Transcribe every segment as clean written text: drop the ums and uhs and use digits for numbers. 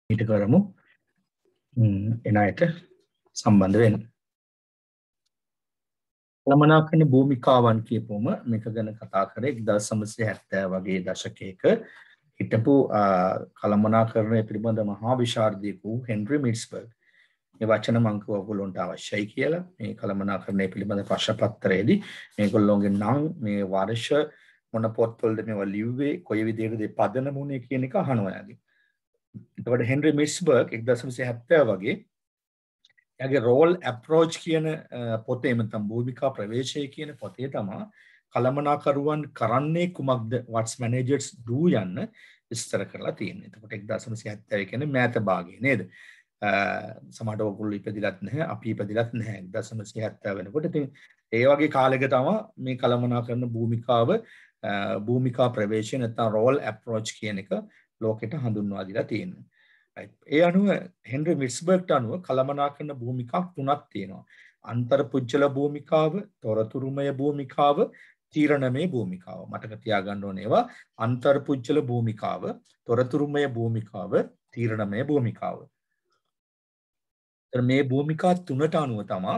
ඊට කරමු එන අයට සම්බන්ධ වෙන්න. කළමනාකරන භූමිකාවන් කියපුවම මේක ගැන කතා කරේ 1970 වගේ දශකයක හිටපු කළමනාකරණය පිළිබඳ මහා විශාරදයෙකු හෙන්රි මිට්ස්බර්ග්. මේ වචන මම කිව්වා ඔයගොල්ලන්ට අවශ්‍යයි කියලා. මේ කළමනාකරණය පිළිබඳ ප්‍රශ්න පත්‍රයේදී මේගොල්ලෝගේ නම් මේ වර්ෂ මොන පොත්වලද මේවා ලිව්වේ කොයි විදිහටද පදනම වුනේ කියන එක අහනවා යාගේ. එතකොට හෙන්රි මිට්ස්බර්ග් 1970 වගේ එයාගේ රෝල් අප්‍රෝච් කියන පොතේ නැත්නම් භූමිකා ප්‍රවේශය කියන පොතේ තමයි කළමනාකරුවන් කරන්නේ කුමක්ද what's managers do යන්න විස්තර කරලා තියෙන්නේ. එතකොට 1970 කියන්නේ මෑත භාගයේ නේද? සමහරවිට ඔයගොල්ලෝ ඉපදිලත් නැහැ, අපි ඉපදිලත් නැහැ 1970 වෙනකොට. ඉතින් ඒ වගේ කාලෙක තමයි මේ කළමනාකරන භූමිකා ප්‍රවේශය නැත්නම් රෝල් අප්‍රෝච් කියන එක ලෝකෙට හඳුන්වා දීලා තියෙනවා. ඒ අනුව හෙන්රි මිට්ස්බර්ග්ට අනුව කළමනාකරන භූමිකා තුනක් තියෙනවා. අන්තර්පුජ්‍යල භූමිකාව, තොරතුරුමය භූමිකාව, තීරණමය භූමිකාව. මතක තියාගන්න ඕනේ ඒවා අන්තර්පුජ්‍යල භූමිකාව, තොරතුරුමය භූමිකාව, තීරණමය භූමිකාව. මේ භූමිකා තුනට අනුව තමයි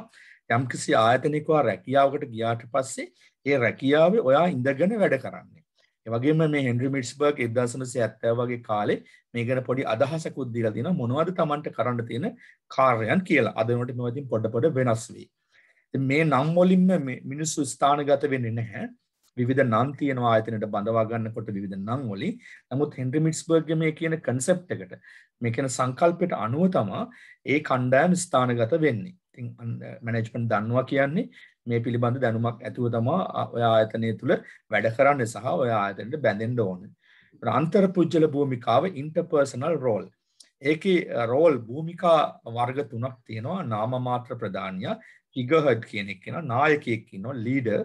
යම්කිසි ආයතනික රැකියාවකට ගියාට පස්සේ ඒ රැකියාවේ ඔයා ඉඳගෙන වැඩ කරන්නේ. ඒ වගේම මේ හෙන්රි මිට්ස්බර්ග් 1970 වගේ කාලේ මේ ගැන පොඩි අදහසකුත් දීලා තියෙනවා මොනවද Tamanට කරන්න තියෙන කාර්යයන් කියලා. අද වෙනකොට මේවා ඉතින් පොඩ වෙනස් වෙයි. ඉතින් මේ නම් වලින්ම මිනිස්සු ස්ථානගත වෙන්නේ නැහැ. විවිධ නම් තියෙනවා ආයතනයට බඳවා ගන්නකොට විවිධ නම් වලින්. නමුත් හෙන්රි මිට්ස්බර්ග්ගේ මේ කියන concept එකට මේ කියන සංකල්පයට අනුව තමයි ඒ කණ්ඩායම ස්ථානගත වෙන්නේ. ඉතින් මැනේජ්මන්ට් දන්නවා කියන්නේ මේ පිළිබඳ දැනුමක් ඇතුව තමයි ඔය ආයතනය තුල වැඩ කරන්න සහ ඔය ආයතනයට බැඳෙන්න ඕනේ. අන්තර්පුජ්‍යල භූමිකාව interpersonal role. ඒකේ රෝල් භූමිකා වර්ග තුනක් තියෙනවා. නාම මාත්‍ර ප්‍රධානියා, ෆිගර්හෙඩ් කියන එක කෙනා, නායකයෙක් ඉන්නවා, ලීඩර්.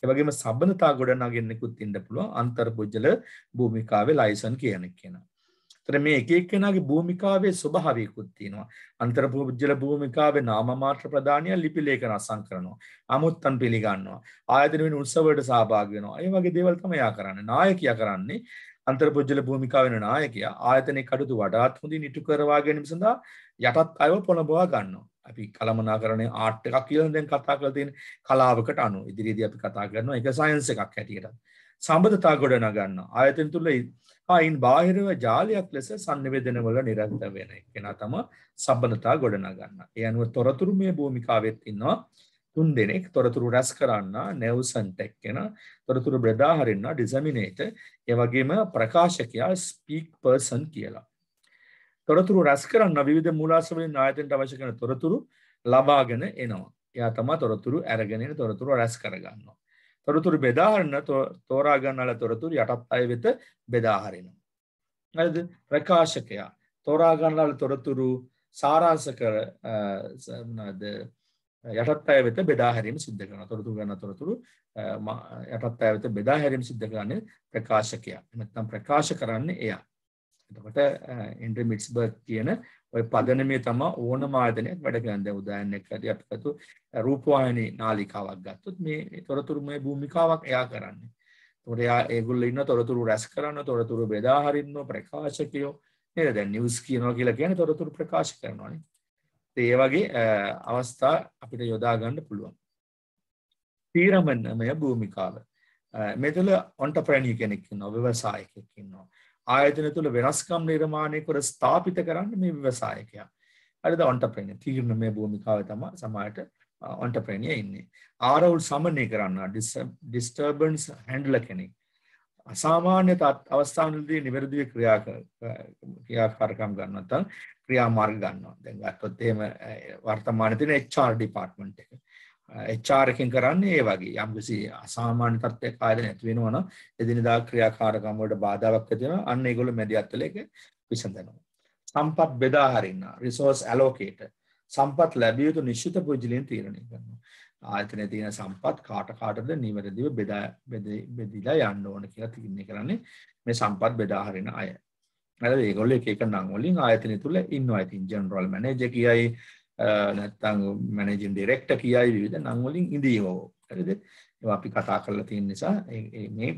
ඒ වගේම සම්බන්ධතා ගොඩනගන්නෙකුත් ඉන්න පුළුවන් අන්තර්පුජ්‍යල භූමිකාවේ ලයිසන් කියන එක කෙනා. ඒතර මේ එක එක්කෙනාගේ භූමිකාවේ ස්වභාවයකුත් තියෙනවා. අන්තර්පුජ්‍යල භූමිකාවේ නාම මාත්‍ර ප්‍රධානියා ලිපි ලේඛන අසං කරනවා. ආමුත්තන් පිළිගන්නවා. ආයතන වෙන උත්සවවලට සහභාගී වෙනවා. ඒ වගේ දේවල් තමයි යා කරන්නේ. නායකයා කරන්නේ අන්තර්පුජ්‍යල භූමිකාව වෙන නායකයා ආයතනයේ කටයුතු වඩාත් හොඳින් ඉටු කරවා ගැනීම සඳහා යටත් අයව පොළඹවා ගන්නවා. අපි කළමනාකරණයේ ආර්ට් එකක් කියලා දැන් කතා කරලා තියෙන කලාවකට අනුව ඉදිරියේදී අපි කතා කරනවා ඒක සයන්ස් එකක් හැටියට. සම්බන්ධතා ගොඩනගනවා. ආයතන තුල ආයින් බාහිරව ජාලයක් ලෙස sannivedana වල නිරත වෙන කෙනා තමයි සම්බන්ධතා ගොඩනගන්න. ඒ අනුව තොරතුරුමය භූමිකාවෙත් ඉන්නවා 3 දෙනෙක්. තොරතුරු රැස් කරන්න නෙව්සන් ටෙක් කෙනා, තොරතුරු බෙදා හරින්න ඩිසමිනේටර්, ඒ වගේම ප්‍රකාශකයා ස්පීක් පර්සන් කියලා. තොරතුරු රැස් කරන්න විවිධ මූලාශ්‍ර වලින් ආයතනට අවශ්‍ය කරන තොරතුරු ලබාගෙන එනවා. එයා තමයි තොරතුරු අරගෙන එන තොරතුරු රැස් කරගන්නවා. තොරතුරු බෙදා හරින්න තෝරා ගන්නල තොරතුරු යටත් අය වෙත බෙදා හරිනවා. හරිද? ප්‍රකාශකයා තෝරා ගන්නල තොරතුරු සාරාංශ කර මොනවාද යටත් අය වෙත බෙදා හැරීම සිද්ධ කරනවා. තොරතුරු ගන්න තොරතුරු යටත් අය වෙත බෙදා හැරීම සිද්ධ කරන්නේ ප්‍රකාශකයා. නැත්නම් ප්‍රකාශ කරන්නේ එයා. එතකොට හෙන්රි මිට්ස්බර්ග් කියන ඔය පදනමේ තමයි ඕනම ආයතනයක් වැඩ කරන්නේ. දැන් උදාහරණයක් ඇරි අපි ගත්තු රූපවාහිනී නාලිකාවක් ගත්තොත් මේ තොරතුරුමය භූමිකාවක් එයා කරන්නේ. එතකොට එයා ඒගොල්ලෝ ඉන්න තොරතුරු රැස් කරන, තොරතුරු බෙදා හරින්න, ප්‍රකාශකයෝ නේද? දැන් නිවුස් කියනවා කියලා කියන්නේ තොරතුරු ප්‍රකාශ කරනවානේ. ඒ වගේ අවස්ථා අපිට යොදා ගන්න පුළුවන්. තීරණමය භූමිකාව. මෙතන ඔන්ටර්ප්‍රෙනියර් කෙනෙක් ඉන්නවා, ව්‍යවසායකයෙක් ඉන්නවා. ආයතන තුළ වෙනස්කම් නිර්මාණය කර ස්ථාපිත කරන්න මේ ව්‍යවසායකයා. හරිද? ඔන්ටර්ප්‍රෙනියර් තීරණමය භූමිකාවේ තමයි සමාජයට ඔන්ටර්ප්‍රෙනියර් ඉන්නේ. ආරවුල් සමනය කරන්න ඩිස්ටර්බන්ස් හැන්ඩලර් කෙනෙක්. අසාමාන්‍ය අවස්ථාවලදී නිවැරදිව ක්‍රියාකාරකම් ගන්න නැත්නම් ක්‍රියාමාර්ග ගන්නවා. දැන් ගත්තොත් එහෙම වර්තමානයේ තියෙන HR ඩිපාර්ට්මන්ට් එක. HR එකෙන් කරන්නේ ඒ වගේ යම්කිසි අසාමාන්‍ය තත්ත්වයක් ආයතන ඇති වෙනවා නම් එදිනදා ක්‍රියාකාරකම් වලට බාධාවක් ඇති වෙනවා. අන්න ඒගොල්ලෝ මැදිහත් වෙලා ඒක විසඳනවා. සම්පත් බෙදා හරින්න රිසෝස් ඇලොකේටර්. සම්පත් ලැබිය යුතු නිශ්චිත පුජ්‍යලෙන් තීරණය කරනවා. ආයතනයේ තියෙන සම්පත් කාටද නිවැරදිව බෙදලා යන්න ඕන කියලා තීරණය කරන්නේ මේ සම්පත් බෙදා හරින අය. හරිද? ඒගොල්ලෝ එක එක නම් වලින් ආයතනය තුල ඉන්නවා. ඉතින් ජෙනරල් මැනේජර් කියයි නැත්නම් මැනේජින් ඩිරෙක්ටර් කියයි විවිධ නම් වලින් ඉඳීවෝ. හරිද? ඒවා අපි කතා කරලා තියෙන නිසා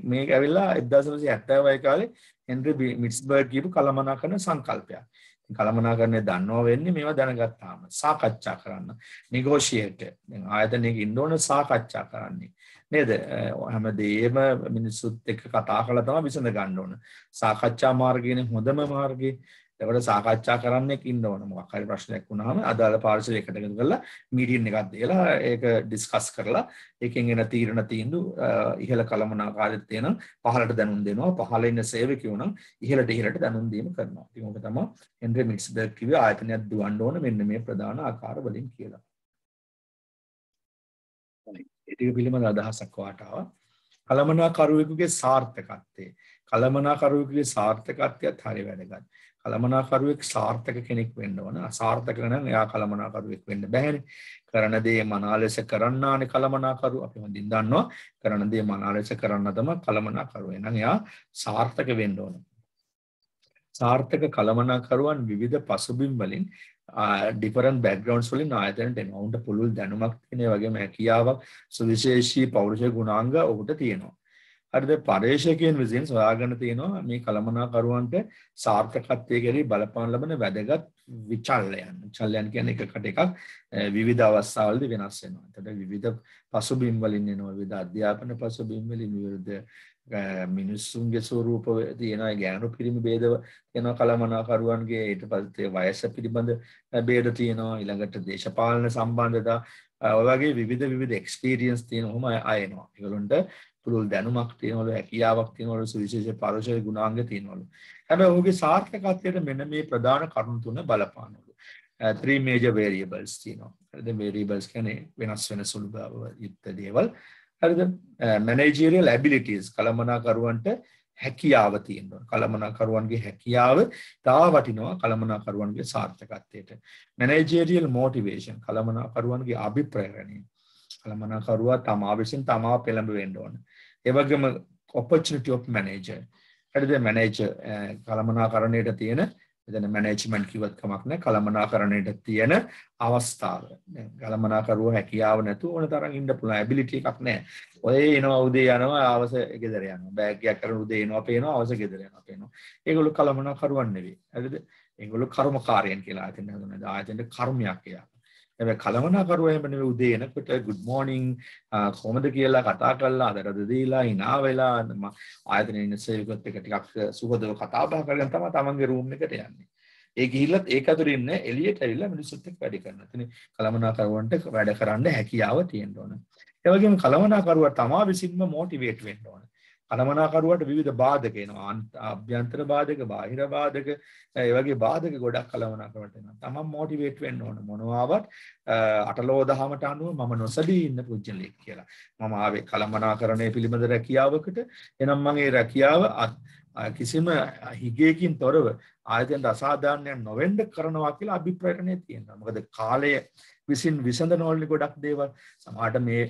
මේක ඇවිල්ලා 1970 කාලේ හෙන්රි මිට්ස්බර්ග් කියපු කළමනාකරන සංකල්පයක්. කළමනාකරණය දන්නවා වෙන්නේ මේවා දැනගත්තාම සාකච්ඡා කරන්න නිගෝෂියේට් දැන් ආයතනයක ඉන්න ඕන සාකච්ඡා කරන්නේ නේද හැමදේම මිනිස්සුත් එක්ක කතා කරලා තමයි විසඳ ගන්න ඕන සාකච්ඡා මාර්ගයනේ හොඳම මාර්ගය ඒකට සාකච්ඡා කරන්නෙක් ඉන්න ඕන මොකක් හරි ප්‍රශ්නයක් වුණාම අදාළ පාර්ශවය එකට එකතු කරලා මීටින් එකක් දීලා ඒක ඩිස්කස් කරලා ඒකෙන් එන තීරණ තීන්දුව ඉහළ කළමනාකාරීත්වය තියෙන පහළට දැනුම් දෙනවා පහළ ඉන්න සේවකයෝ නම් ඉහළට දැනුම් දීම කරනවා ඉතින් ඔක තමයි හෙන්රි මිට්ස්බර්ග් කිව්වේ ආයතනයක් දුවන්න ඕන මෙන්න මේ ප්‍රධාන ආකාර වලින් කියලා. ඒ ටික පිළිබඳ අදහසක් වාට ආවා. කළමනාකරුවෙකුගේ සාර්ථකත්වය. කළමනාකරුවෙකුගේ සාර්ථකත්වයත් හරිය වැදගත්. කළමනාකරුවෙක් සාර්ථක කෙනෙක් වෙන්න ඕන. අසාර්ථක නම් එයා කළමනාකරුවෙක් වෙන්න බෑනේ. කරන දේ මනා ලෙස කරන්නානේ කළමනාකරුව. අපි හොඳින් දන්නවා. කරන දේ මනා ලෙස කරන්න තමයි කළමනාකරුව. එහෙනම් එයා සාර්ථක වෙන්න ඕන. සාර්ථක කළමනාකරුවන් විවිධ පසුබිම් වලින් ඩිෆරන්ට් බෑග්ග්‍රවුන්ඩ්ස් වලින් ආයතනයට එනවා. උන්ට පුළුල් දැනුමක් තියෙන ඒ වගේම හැකියාවක් සුවිශේෂී පෞරුෂ ගුණාංග ඔහුට තියෙනවා. හරිද? පරේක්ෂකයන් විසින් සොයාගෙන තියෙනවා මේ කළමනාකරුවන්ට සාර්ථකත්වයේ කෙරෙහි බලපාන ලබන වැදගත් විචල්යන්. විචල්යන් කියන්නේ එකකට එකක් විවිධ අවස්ථාවලදී වෙනස් වෙනවා. එතකොට විවිධ පසුබිම් වලින් එනවා. විවිධ අධ්‍යාපන පසුබිම් වලින් විවිධ මිනිස්සුන්ගේ ස්වරූප තියෙනවා ගෑනු පිරිමි ભેදව තියෙනවා කළමනාකරුවන්ගේ ඊට පස්සේ වයස පිළිබඳ ભેද තියෙනවා ඊළඟට දේශපාලන සම්බන්ධතා ඔය වගේ විවිධ එක්ස්පීරියන්ස් තියෙනවම ආයෙනවා ඒගොල්ලන්ට පුළුල් දැනුමක් තියෙනවලු හැකියාවක් තියෙනවලු සුවිශේෂ පාරිශෝධික ගුණාංග තියෙනවලු හැබැයි ඔහුගේ සාර්ථකත්වයට මෙන්න මේ ප්‍රධාන කරුණු තුන බලපානවලු three major variables තියෙනවා හරිද variables කියන්නේ වෙනස් වෙන සුළු බව යුක්ත දේවල් හරිද managerial abilities කළමනාකරුවන්ට හැකියාව තියෙනවා කළමනාකරුවන්ගේ හැකියාව තා වටිනවා කළමනාකරුවන්ගේ සාර්ථකත්වයට managerial motivation කළමනාකරුවන්ගේ අභිප්‍රේරණය කළමනාකරුවා තමා විසින් තමා පෙළඹ වෙන්න ඕන ඒ වගේම opportunity of manager හරිද manager කළමනාකරණයට තියෙන එතන මැනේජ්මන්ට් කිව්වත් කමක් නැහැ කළමනාකරණයට තියෙන අවස්ථාව. දැන් කළමනාකරුවෝ හැකියාව නැතුව ඕන තරම් ඉන්න පුළුවන් ඇබිලිටි එකක් නැහැ. ඔය එනවා උදේ යනවා ආවස ගෙදර යනවා. බෑග් එකක් කරන උදේ එනවා පේනවා ආවස ගෙදර යනවා පේනවා. ඒගොල්ලෝ කළමනාකරුවන් නෙවෙයි. හරිද? ඒගොල්ලෝ කර්මකාරයන් කියලා ආයතන හඳුනනවා. ආයතනයේ කර්මයක් එයා. හැබැයි කළමනාකරුවා එහෙම නෙවෙයි උදේ එනකොට good morning කොහොමද කියලා කතා කරලා අදටද දීලා hina වෙලා ආයතනයේ ඉන්න සේවකත් එක්ක ටිකක් සුහදව කතා බහ කරගෙන තමයි තමන්ගේ රූම් එකට යන්නේ. ඒ ගිහිල්ලත් ඒක අතරින් ඉන්නේ එළියට ඇවිල්ලා මිනිස්සුත් එක්ක වැඩ කරනවා. එතන කළමනාකරුවන්ට වැඩ කරන්න හැකියාව තියෙන්න ඕන. ඒ වගේම කළමනාකරුවා තමා විසින්ම මොටිවේට් වෙන්න ඕන. කළමනාකරුවාට විවිධ බාධක එනවා. අභ්‍යන්තර බාධක, බාහිර බාධක, ඒ වගේ බාධක ගොඩක් කළමනාකරුවාට එනවා. තමන් මොටිවේට් වෙන්න ඕන. මොනවාවත් අටලෝ දහමට අනුව මම නොසලී ඉන්න පුජ්‍යලෙක් කියලා. මම ආවේ කළමනාකරණය පිළිබඳ රැකියාවකට. එනම් මම ඒ රැකියාව කිසිම හිගයකින් තොරව ආයතනයට අසාධාරණයක් නොවෙන්න කරනවා කියලා අභිප්‍රායණය තියෙනවා. මොකද කාලය විසින් විසඳනවලු ගොඩක් දේවල්. සමහරට මේ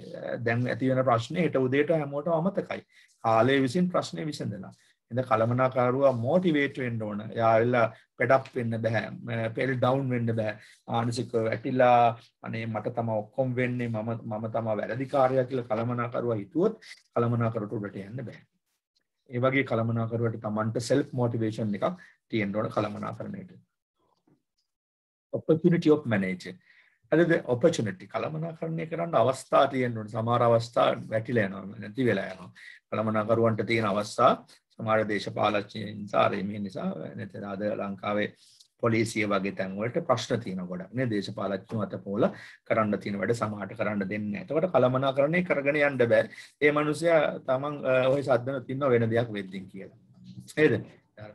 දැන් ඇති වෙන ප්‍රශ්නේ හෙට උදේට හැමෝටම අමතකයි. කාලය විසින් ප්‍රශ්නේ විසඳලා. එඳ කළමනාකරුවා මොටිවේට් වෙන්න ඕන. එයා ඇවිල්ලා පෙඩ් අප් වෙන්න බෑ. පෙල් ඩවුන් වෙන්න බෑ. මානසිකව වැටිලා අනේ මට තමයි ඔක්කොම වෙන්නේ මම තමයි වැරදිකාරයා කියලා කළමනාකරුවා හිතුවොත් කළමනාකරුවට උඩට යන්න බෑ. ඒ වගේ කළමනාකරුවට තමන්ට self motivation එකක් තියෙන්න ඕන කළමනාකරණයට. opportunity of manager. හරිද opportunity කළමනාකරණය කරන්න අවස්ථා තියෙන්න ඕන. සමහර අවස්ථා වැටිලා යනවා නැති වෙලා යනවා. කළමනාකරුවන්ට තියෙන අවස්ථා සමහර දේශපාලඥයන් නිසා මේ නිසා නැත්නම් අද ලංකාවේ පොලිසිය වගේ තැන් වලට ප්‍රශ්න තියෙනවා ගොඩක් නේ දේශපාලඥයෝ අත පොල කරන්න තියෙන වැඩ සමහරට කරන්න දෙන්නේ නැහැ. එතකොට කළමනාකරණය කරගෙන යන්න බෑ. ඒ මිනිසයා තමන් ওই සද්දන තින්න වෙන දෙයක් වෙද්දින් කියලා. නේද?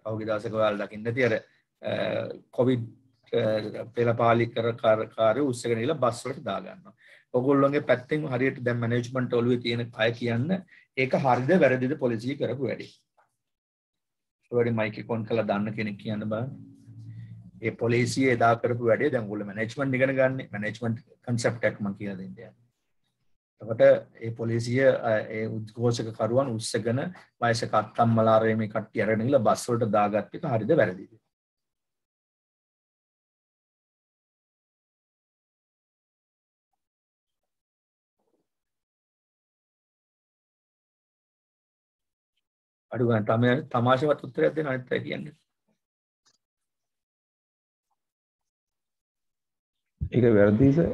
පහුගිය දවසක ඔයාලා දකින්න ඇති අර කොවිඩ් පෙළපාලි කාර්ය උස්සගෙන ඉල බස් වලට දා ගන්නවා. ඔයගොල්ලෝගේ පැත්තෙන් හරියට දැන් මැනේජ්මන්ට් ඔළුවේ තියෙන අය කියන්න ඒක හරිද වැරදිද පොලිසිය කරපු වැඩේ. ඒවලේ මයික් එක ඔන් කරලා දාන්න කෙනෙක් කියන්න බලන්න. ඒ පොලිසිය එදා කරපු වැඩේ දැන් ඔයගොල්ලෝ මැනේජ්මන්ට් ඉගෙන ගන්න මැනේජ්මන්ට් කන්සෙප්ට් එකක් මම කියලා දෙන්න යනවා. එතකොට ඒ පොලිසිය ඒ උද්ඝෝෂක කරුවන් උස්සගෙන වයසක අත්තම්මලාරේ මේ කට්ටිය අරගෙන ගිහලා බස් වලට දාගත්ත එක හරිද වැරදිද? අඩු ගන්න තමයි තමාෂාවත් උත්තරයක් දෙන්න අනිත් අය කියන්නේ. ඒක වැරදි සර්.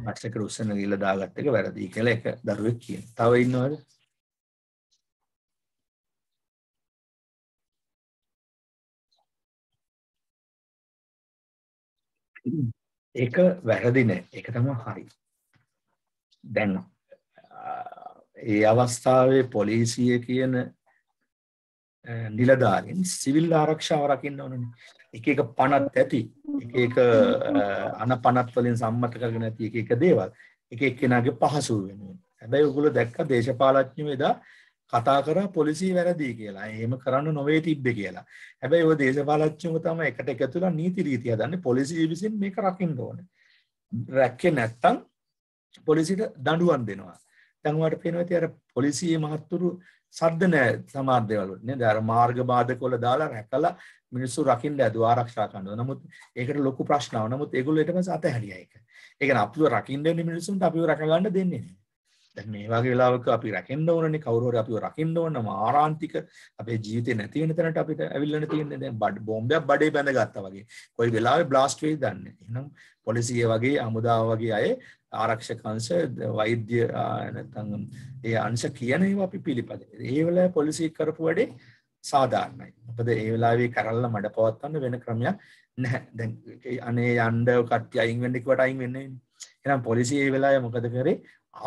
මට්සකට උස්සන ගිහලා දාගත්ත එක වැරදි කියලා එක දරුවෙක් කියනවා. තව ඉන්නවද? ඒක වැරදි නෑ. ඒක තමයි හරි. දැන් ඒ අවස්ථාවේ පොලිසිය කියන නිලධාරීන් සිවිල් ආරක්ෂාව රකින්න ඕනනේ. එක එක පනත් ඇති. එක එක අන පනත් වලින් සම්මත කරගෙන ඇති එක එක දේවල්. එක එක්කෙනාගේ පහසුව වෙනුවෙන්. හැබැයි ඔයගොල්ලෝ දැක්ක දේශපාලඥයෝ එදා කතා කරා පොලිසිය වැරදි කියලා. එහෙම කරන්න නොවේ තිබ්බේ කියලා. හැබැයි ඔය දේශපාලඥයෝ තමයි එකට එකතු වෙලා නීති රීති හදන්නේ පොලිසිය විසින් මේක රකින්න ඕනේ. රැක්කේ නැත්තම් පොලිසියට දඬුවම් දෙනවා. දැන් ඔයාලට පේනවා ඉතින් අර පොලිසියේ මහත්තුරු සද්ද නැහැ සමහර දේවල් වලට නේද? අර මාර්ග බාධක වල දාලා රැකලා මිනිස්සු රකින්න ඇදුවා ආරක්ෂා කරනවා. නමුත් ඒකට ලොකු ප්‍රශ්න ආවා. නමුත් ඒගොල්ලෝ ඊට පස්සේ අතහැරියා ඒක. ඒ කියන්නේ අපිව රකින්න ඉන්න මිනිස්සුන්ට අපිව රැක ගන්න දෙන්නේ නැහැ. දැන් මේ වගේ වෙලාවක අපි රැකෙන්න ඕනනේ කවුරු හරි අපිව රකින්න ඕන නම් ආරාන්තික අපේ ජීවිතේ නැති වෙන තැනට අපිට ඇවිල්ලානේ තියෙන්නේ. දැන් බෝම්බයක් බඩේ බැඳගත්තා වගේ. කොයි වෙලාවෙ බ්ලාස්ට් වෙයිද දන්නේ. එහෙනම් පොලිසිය වගේ අමුදාව වගේ අය ආරක්ෂක අංශ වෛද්‍ය නැත්නම් ඒ අංශ කියන ඒවා අපි පිළිපදින. ඒ වෙලාවේ පොලිසිය කරපු වැඩේ සාධාරණයි. මොකද ඒ වෙලාවේ කරල්ලා මඩ පවත්වන්න වෙන ක්‍රමයක් නැහැ. දැන් අනේ යන්න කට්ටිය අයින් වෙන්න කිව්වට අයින් වෙන්නේ නැහැ. එහෙනම් පොලිසිය ඒ වෙලාවේ මොකද කරේ?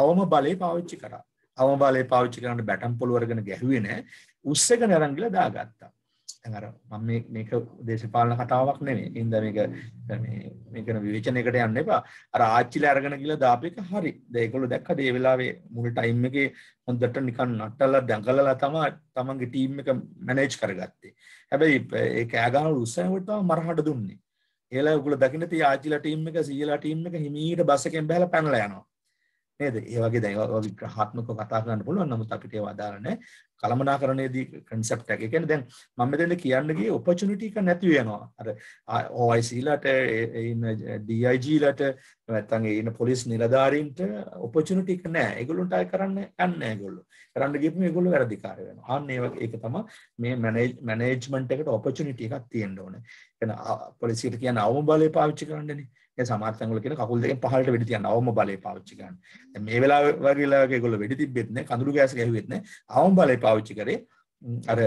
අවම බලය පාවිච්චි කරා. අවම බලය පාවිච්චි කරන්න බැටම් පොළ වර්ගන ගැහුවේ නැහැ. උස්සගෙන අරන් ගිහලා දාගත්තා. දැන් අර මම මේක දේශපාලන කතාවක් නෙමෙයි. ඉතින් මේකන විවේචනයකට යන්න එපා. අර ආච්චිලා අරගෙන ගිහලා දාපු එක හරි. දැන් ඒගොල්ලෝ දැක්කද මේ වෙලාවේ මුල් ටයිම් එකේ හොඳට නිකන් නටලා දඟලලා තමයි තමන්ගේ ටීම් එක මැනේජ් කරගත්තේ. හැබැයි ඒ කෑ ගහන උස්සනකොට තමයි මරහට දුන්නේ. ඒලා ඒගොල්ලෝ දකින්න තිය ආච්චිලා ටීම් එක සීයලා ටීම් එක හිමීට බස් එකෙන් බහලා පැනලා යනවා. නේද? ඒ වගේ දැන් ඒවා විග්‍රහාත්මකව කතා කරන්න පුළුවන්. නමුත් අපිට ඒව අදාළ නැහැ. කළමනාකරණයේදී concept එක. ඒ කියන්නේ දැන් මම මෙතන කියන්න ගියේ opportunity එක නැති වෙනවා. අර OIC ලට ඉන්න DIG ලට නැත්නම් ඉන්න පොලිස් නිලධාරීන්ට opportunity එක නැහැ. ඒගොල්ලන්ට අය කරන්න යන්නේ ඒගොල්ලෝ. කරන්න ගියපුම ඒගොල්ලෝ වැරදිකාර වෙනවා. අන්න ඒක තමයි මේ මැනේජ්මන්ට් එකට opportunity එකක් තියෙන්න ඕනේ. එන පොලිසියට කියන්නේ අවම බලය පාවිච්චි කරන්නනේ. ඒ සමහර තැන්වල කියන කකුල් දෙකෙන් පහළට වෙඩි තියන්න අවම බලය පාවිච්චි කරන්න. දැන් මේ වෙලාවේ වගේ වෙලාවක ඒගොල්ලෝ වෙඩි තිබ්බෙත් නැහැ, කඳුළු ගෑස් ගැහුවෙත් නැහැ. අවම බලය පාවිච්චි කරේ අර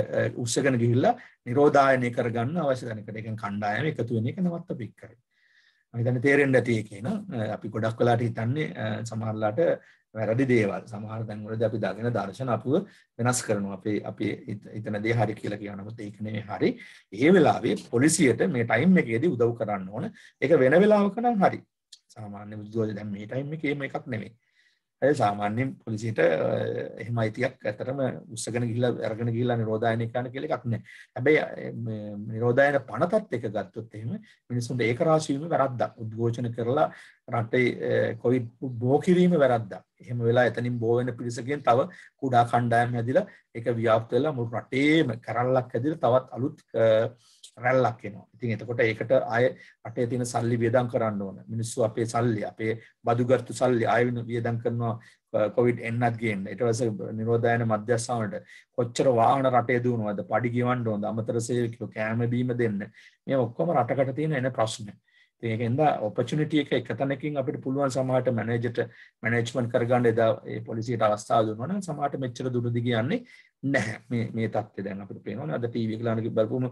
උස්සගෙන ගිහිල්ලා නිරෝධායනය කරගන්න අවශ්‍ය තැනකට. ඒ කියන්නේ කණ්ඩායම එකතු වෙන එක නවත්තපික් කරේ. මම හිතන්නේ තේරෙන්නේ නැති එකේ න අපි ගොඩක් වෙලාට හිතන්නේ සමහරලාට වැරදි දේවල්. සමහර තැන්වලදී අපි දාගෙන දර්ශන අපිව වෙනස් කරනවා. අපි හිතන දේ හරි කියලා කියනකොට ඒක නෙමෙයි හරි. ඒ වෙලාවේ පොලිසියට මේ ටයිම් එකේදී උදව් කරන්න ඕන. ඒක වෙන වෙලාවක නම් හරි. සාමාන්‍ය උද්യോഗය දැන් මේ ටයිම් එකේ මේක නෙමෙයි. ඒ සාමාන්‍යයෙන් පොලිසියට එහෙම අයිතියක් ඇත්තටම උස්සගෙන ගිහිල්ලා අරගෙන ගිහිල්ලා නිරෝධායනය කරන්න කියලා එකක් නැහැ. හැබැයි නිරෝධායන පනතත් එක ගත්තොත් එහෙම මිනිස්සුන්ට ඒක රාශී වීම වැරද්දක්. උද්ඝෝෂණ කරලා රටේ කොවිඩ් බෝ කිරීම වැරද්දක්. එහෙම වෙලා එතනින් බෝ වෙන පිරිසකින් තව කුඩා කණ්ඩායම් හැදිලා ඒක ව්‍යාප්ත වෙලා මුළු රටේම කරල්ලක් හැදිලා තවත් අලුත් රැල්ලක් එනවා. ඉතින් එතකොට ඒකට ආය රටේ තියෙන සල්ලි වියදම් කරන්න ඕන. මිනිස්සු අපේ සල්ලි, අපේ බදුගත්තු සල්ලි ආය වියදම් කරනවා කොවිඩ් එන්නත් ගේන්න. ඊට පස්සේ නිරෝධායන මධ්‍යස්ථානවලට කොච්චර වාහන රටේ දුවනවද? පඩි ගෙවන්න ඕනද? අමතර සේවකයෝ කෑම බීම දෙන්න. මේ ඔක්කොම රටකට තියෙන එන ප්‍රශ්න. ඉතින් ඒකෙන්ද ඔපචුනිටි එක තැනකින් අපිට පුළුවන් සමහරට මැනේජ්මන්ට් කරගන්න එදා ඒ පොලිසියට අවස්ථාව දුන්නා නම් සමහරට මෙච්චර දුර දිග යන්නේ නැහැ. මේ තත්ත්වය දැන් අපිට පේනවනේ. අද ටීවී එක ලාන බලපුවම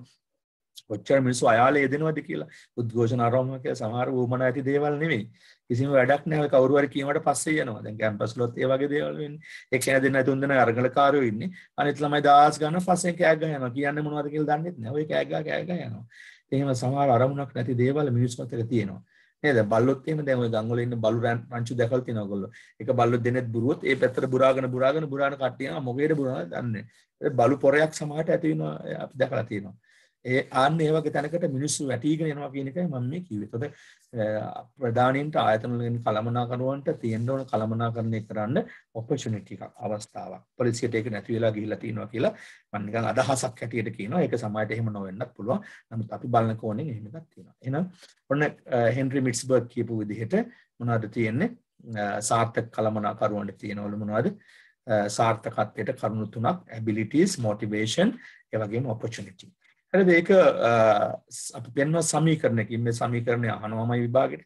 කොච්චර මිනිස්සු අයාලේ යෙදෙනවද කියලා. උද්ඝෝෂණ ආරම්භ කියලා සමහර වුමන ඇති දේවල් නෙමෙයි. කිසිම වැඩක් නැහැ. කවුරු හරි කියනවට පස්සේ යනවා. දැන් කැම්පස් වලත් ඒ වගේ දේවල් වෙන්නේ. එක කෙනා දෙන්න තුන් දෙනා අරගලකාරයෝ ඉන්නේ. අනිත් ළමයි දාස් ගන්න පස්සේ කෑග යනවා. කියන්නේ මොනවද කියලා දන්නෙත් නැහැ. ඔය කෑග යනවා. එහෙම සමහර අරමුණක් නැති දේවල් මිනිස්සු අතර තියෙනවා. නේද? බල්ලොත් එහෙම දැන් ඔය ගම් වල ඉන්න බලු රංචු දැකලා තියෙනවා ඔයගොල්ලෝ. එක බල්ලොත් දෙනෙත් බුරුවොත් ඒ පැත්තට බුරාගෙන කට්ටිය යනවා. මොකේද බුරනවද දන්නේ නැහැ. බලු පොරයක් සමහරට ඇති වෙනවා අපි දැකලා තියෙනවා. ආන්න ඒ වගේ තැනකට මිනිස්සු වැටීගෙන යනවා කියන එකයි මම මේ කිව්වේ. ඒතකොට ප්‍රධානීන්ට ආයතන වලින් කළමනාකරුවන්ට තියෙන්න ඕන කළමනාකරණය කරන්න ඔපචුනිටි එකක් අවස්ථාවක්. පොලිසියට ඒක නැති වෙලා ගිහිල්ලා තියෙනවා කියලා මම නිකන් අදහසක් හැටියට කියනවා. ඒක සමාජයට එහෙම නොවෙන්නත් පුළුවන්. නමුත් අපි බලන කෝණයෙන් එහෙම එකක් තියෙනවා. එහෙනම් ඔන්න හෙන්රි මිට්ස්බර්ග් කියපු විදිහට මොනවද තියෙන්නේ? සාර්ථක කළමනාකරුවන්ට තියෙනවලු මොනවද? සාර්ථකත්වයට කරුණු තුනක් abilities, motivation, ඒ වගේම opportunity. හරිද? ඒක අපි පෙන්වන සමීකරණයකින් මේ සමීකරණය අහනවාමයි විභාගෙට.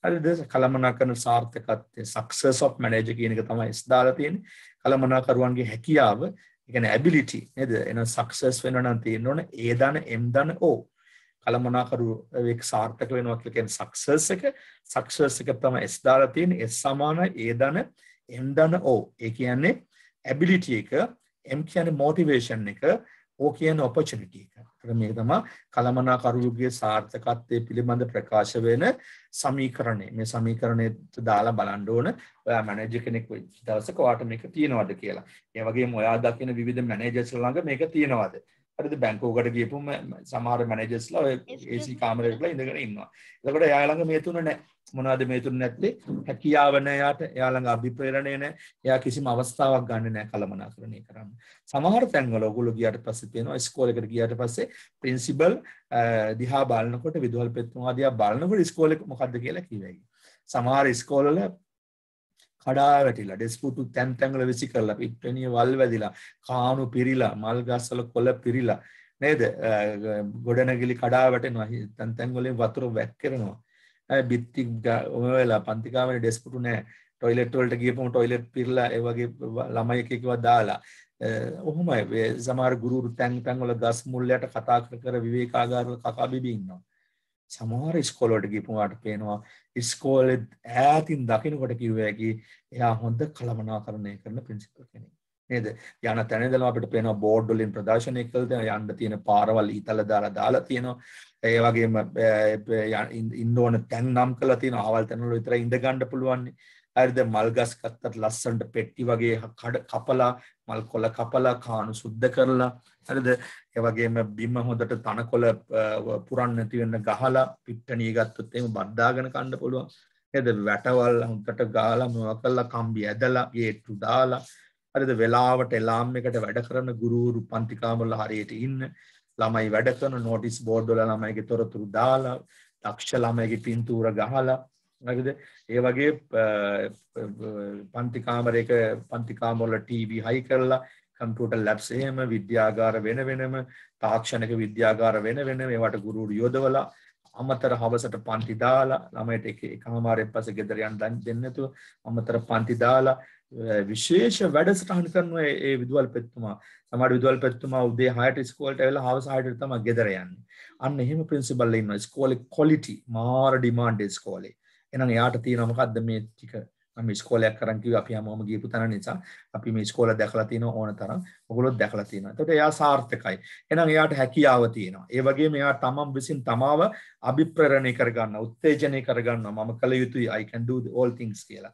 හරිද? කළමනාකරන සාර්ථකත්වය success of manager කියන එක තමයි S දාලා තියෙන්නේ. කළමනාකරුවන්ගේ හැකියාව, ඒ කියන්නේ ability නේද? එහෙනම් success වෙන්න නම් තියෙන්න ඕන A ධන M ධන O. කළමනාකරුවෙක් සාර්ථක වෙනවා කියලා කියන්නේ success එක තමයි S දාලා තියෙන්නේ. S සමානයි A ධන M ධන O. ඒ කියන්නේ ability එක, M කියන්නේ motivation එක, O කියන්නේ opportunity එක. මේක තමයි කළමනාකරුවෙකුගේ සාර්ථකත්වයේ පිළිබඳ ප්‍රකාශ වෙන සමීකරණය. මේ සමීකරණයට දාලා බලන්න ඕන ඔයා මැනේජර් කෙනෙක් වෙච්ච දවසක ඔයාට මේක තියෙනවද කියලා. ඒ වගේම ඔයා දකින විවිධ මැනේජර්ස් ළඟ මේක තියෙනවද? හරිද? බැංකුවකට ගියපුවම සමහර මැනේජර්ස්ලා ඔය AC කාමරයක ඉඳගෙන ඉන්නවා. එතකොට එයා ළඟ මේ තුන නැහැ. මොනවද මේ තුන නැත්තේ? හැකියාව නැහැ යාට. එයා ළඟ අභිප්‍රේරණය නැහැ. එයා කිසිම අවස්ථාවක් ගන්න නැහැ කළමනාකරණය කරන්න. සමහර තැන්වල ඔයගොල්ලෝ ගියාට පස්සේ තියෙනවා ඉස්කෝලේකට ගියාට පස්සේ ප්‍රින්සිපල් දිහා බලනකොට විදුහල්පතිතුමා දිහා බලනකොට ඉස්කෝලේ මොකද්ද කියලා කිව්වයි. සමහර ඉස්කෝලවල කඩා වැටිලා ඩෙස්පුටු තැන් වල විසි කරලා පිට්ටනිය වල් වැදිලා කාණු පිරීලා මල් ගස්වල කොළ පිරීලා නේද? ගොඩනැගිලි කඩා වැටෙනවා. තැන් වලින් වතුර වැක්කිරෙනවා. බිත්ති ඔයලා පන්ති කාමරේ ඩෙස්පුටු නැහැ. টয়ලට් වලට ගියපුවම টয়ලට් පිරලා ඒ වගේ ළමයි එකෙක්ව දාලා ඔහොමයි සමහර ගුරු තැන් වල ගස් මුල් යට කතා කර විවේකාගාරවල කකා බිබී ඉන්නවා. සමහර ඉස්කෝල වලට ගිහුවාට පේනවා ඉස්කෝලේ ඈතින් දකින්නකොට කිව්වා කි එයා හොඳ කළමනාකරණය කරන ප්‍රින්සිපල් කෙනෙක් නේද? යන තැන ඉඳලා අපිට පේනවා බෝඩ් වලින් ප්‍රදර්ශනය කළා යන්න තියෙන පාරවල් ඊතල දාලා තියෙනවා. ඒ වගේම ඉන්න ඕන තැන් නම් කරලා තියෙනවා. ආවල් තැන් වල විතරයි ඉඳ ගන්න පුළුවන්. හරිද? මල් ගස් කත්තට ලස්සනට පෙට්ටි වගේ කපලා මල් කොළ කපලා කාණු සුද්ධ කරලා හරිද? ඒ වගේම බිම හොඳට තනකොළ පුරන් නැති වෙන්න ගහලා පිට්ටනිය ගත්තොත් එහෙම බද්දාගෙන කන්න පුළුවන්. නේද? වැටවල් හොඳට ගාලා මොනවා කළා කම්බි ඇදලා ගේට්ටු දාලා හරිද? වෙලාවට එලාම් එකට වැඩ කරන ගුරුවරු පන්ති කාමරවල හරියට ඉන්න ළමයි වැඩ කරන නෝටිස් බෝඩ් වල ළමයිගේ තොරතුරු දාලා දක්ෂ ළමයිගේ පින්තූර ගහලා හරිද? ඒ වගේ පන්ති කාමරවල ටීවී හයි කරලා කම්පියුටර් ලැබ්ස් එහෙම විද්‍යාගාර වෙනම තාක්ෂණික විද්‍යාගාර වෙනම ඒවට ගුරුවරු යොදවලා අමතර හවසට පන්ති දාලා ළමයට එකමාරෙන් පස්සේ ගෙදර යන්න දෙන්නේ නැතුව අමතර පන්ති දාලා විශේෂ වැඩසටහන් කරනවා ඒ විදුහල්පතිතුමා. සමහර විදුහල්පතිතුමා උදේ 6ට ඉස්කෝලේට ඇවිල්ලා හවස 6ට තමයි ගෙදර යන්නේ. අන්න එහෙම ප්‍රින්සිපල් ඉන්නවා. ඉස්කෝලේ ක්වොලිටි මාර ඩිමාන්ඩ් ඉස්කෝලේ. එහෙනම් එයාට තියෙනවා මොකද්ද මේ ටික? මම ඉස්කෝලයක් කරන් කිව්වා අපි හැමෝම ගියපු තැන නිසා අපි මේ ඉස්කෝල දැකලා තියෙනවා ඕන තරම්. ඔයගොල්ලොත් දැකලා තියෙනවා. ඒකට එයා සාර්ථකයි. එහෙනම් එයාට හැකියාව තියෙනවා. ඒ වගේම එයා තමන් විසින් තමාව අභිප්‍රේරණය කරගන්නවා, උත්තේජනය කරගන්නවා. මම කළ යුතුයි I can do all things කියලා.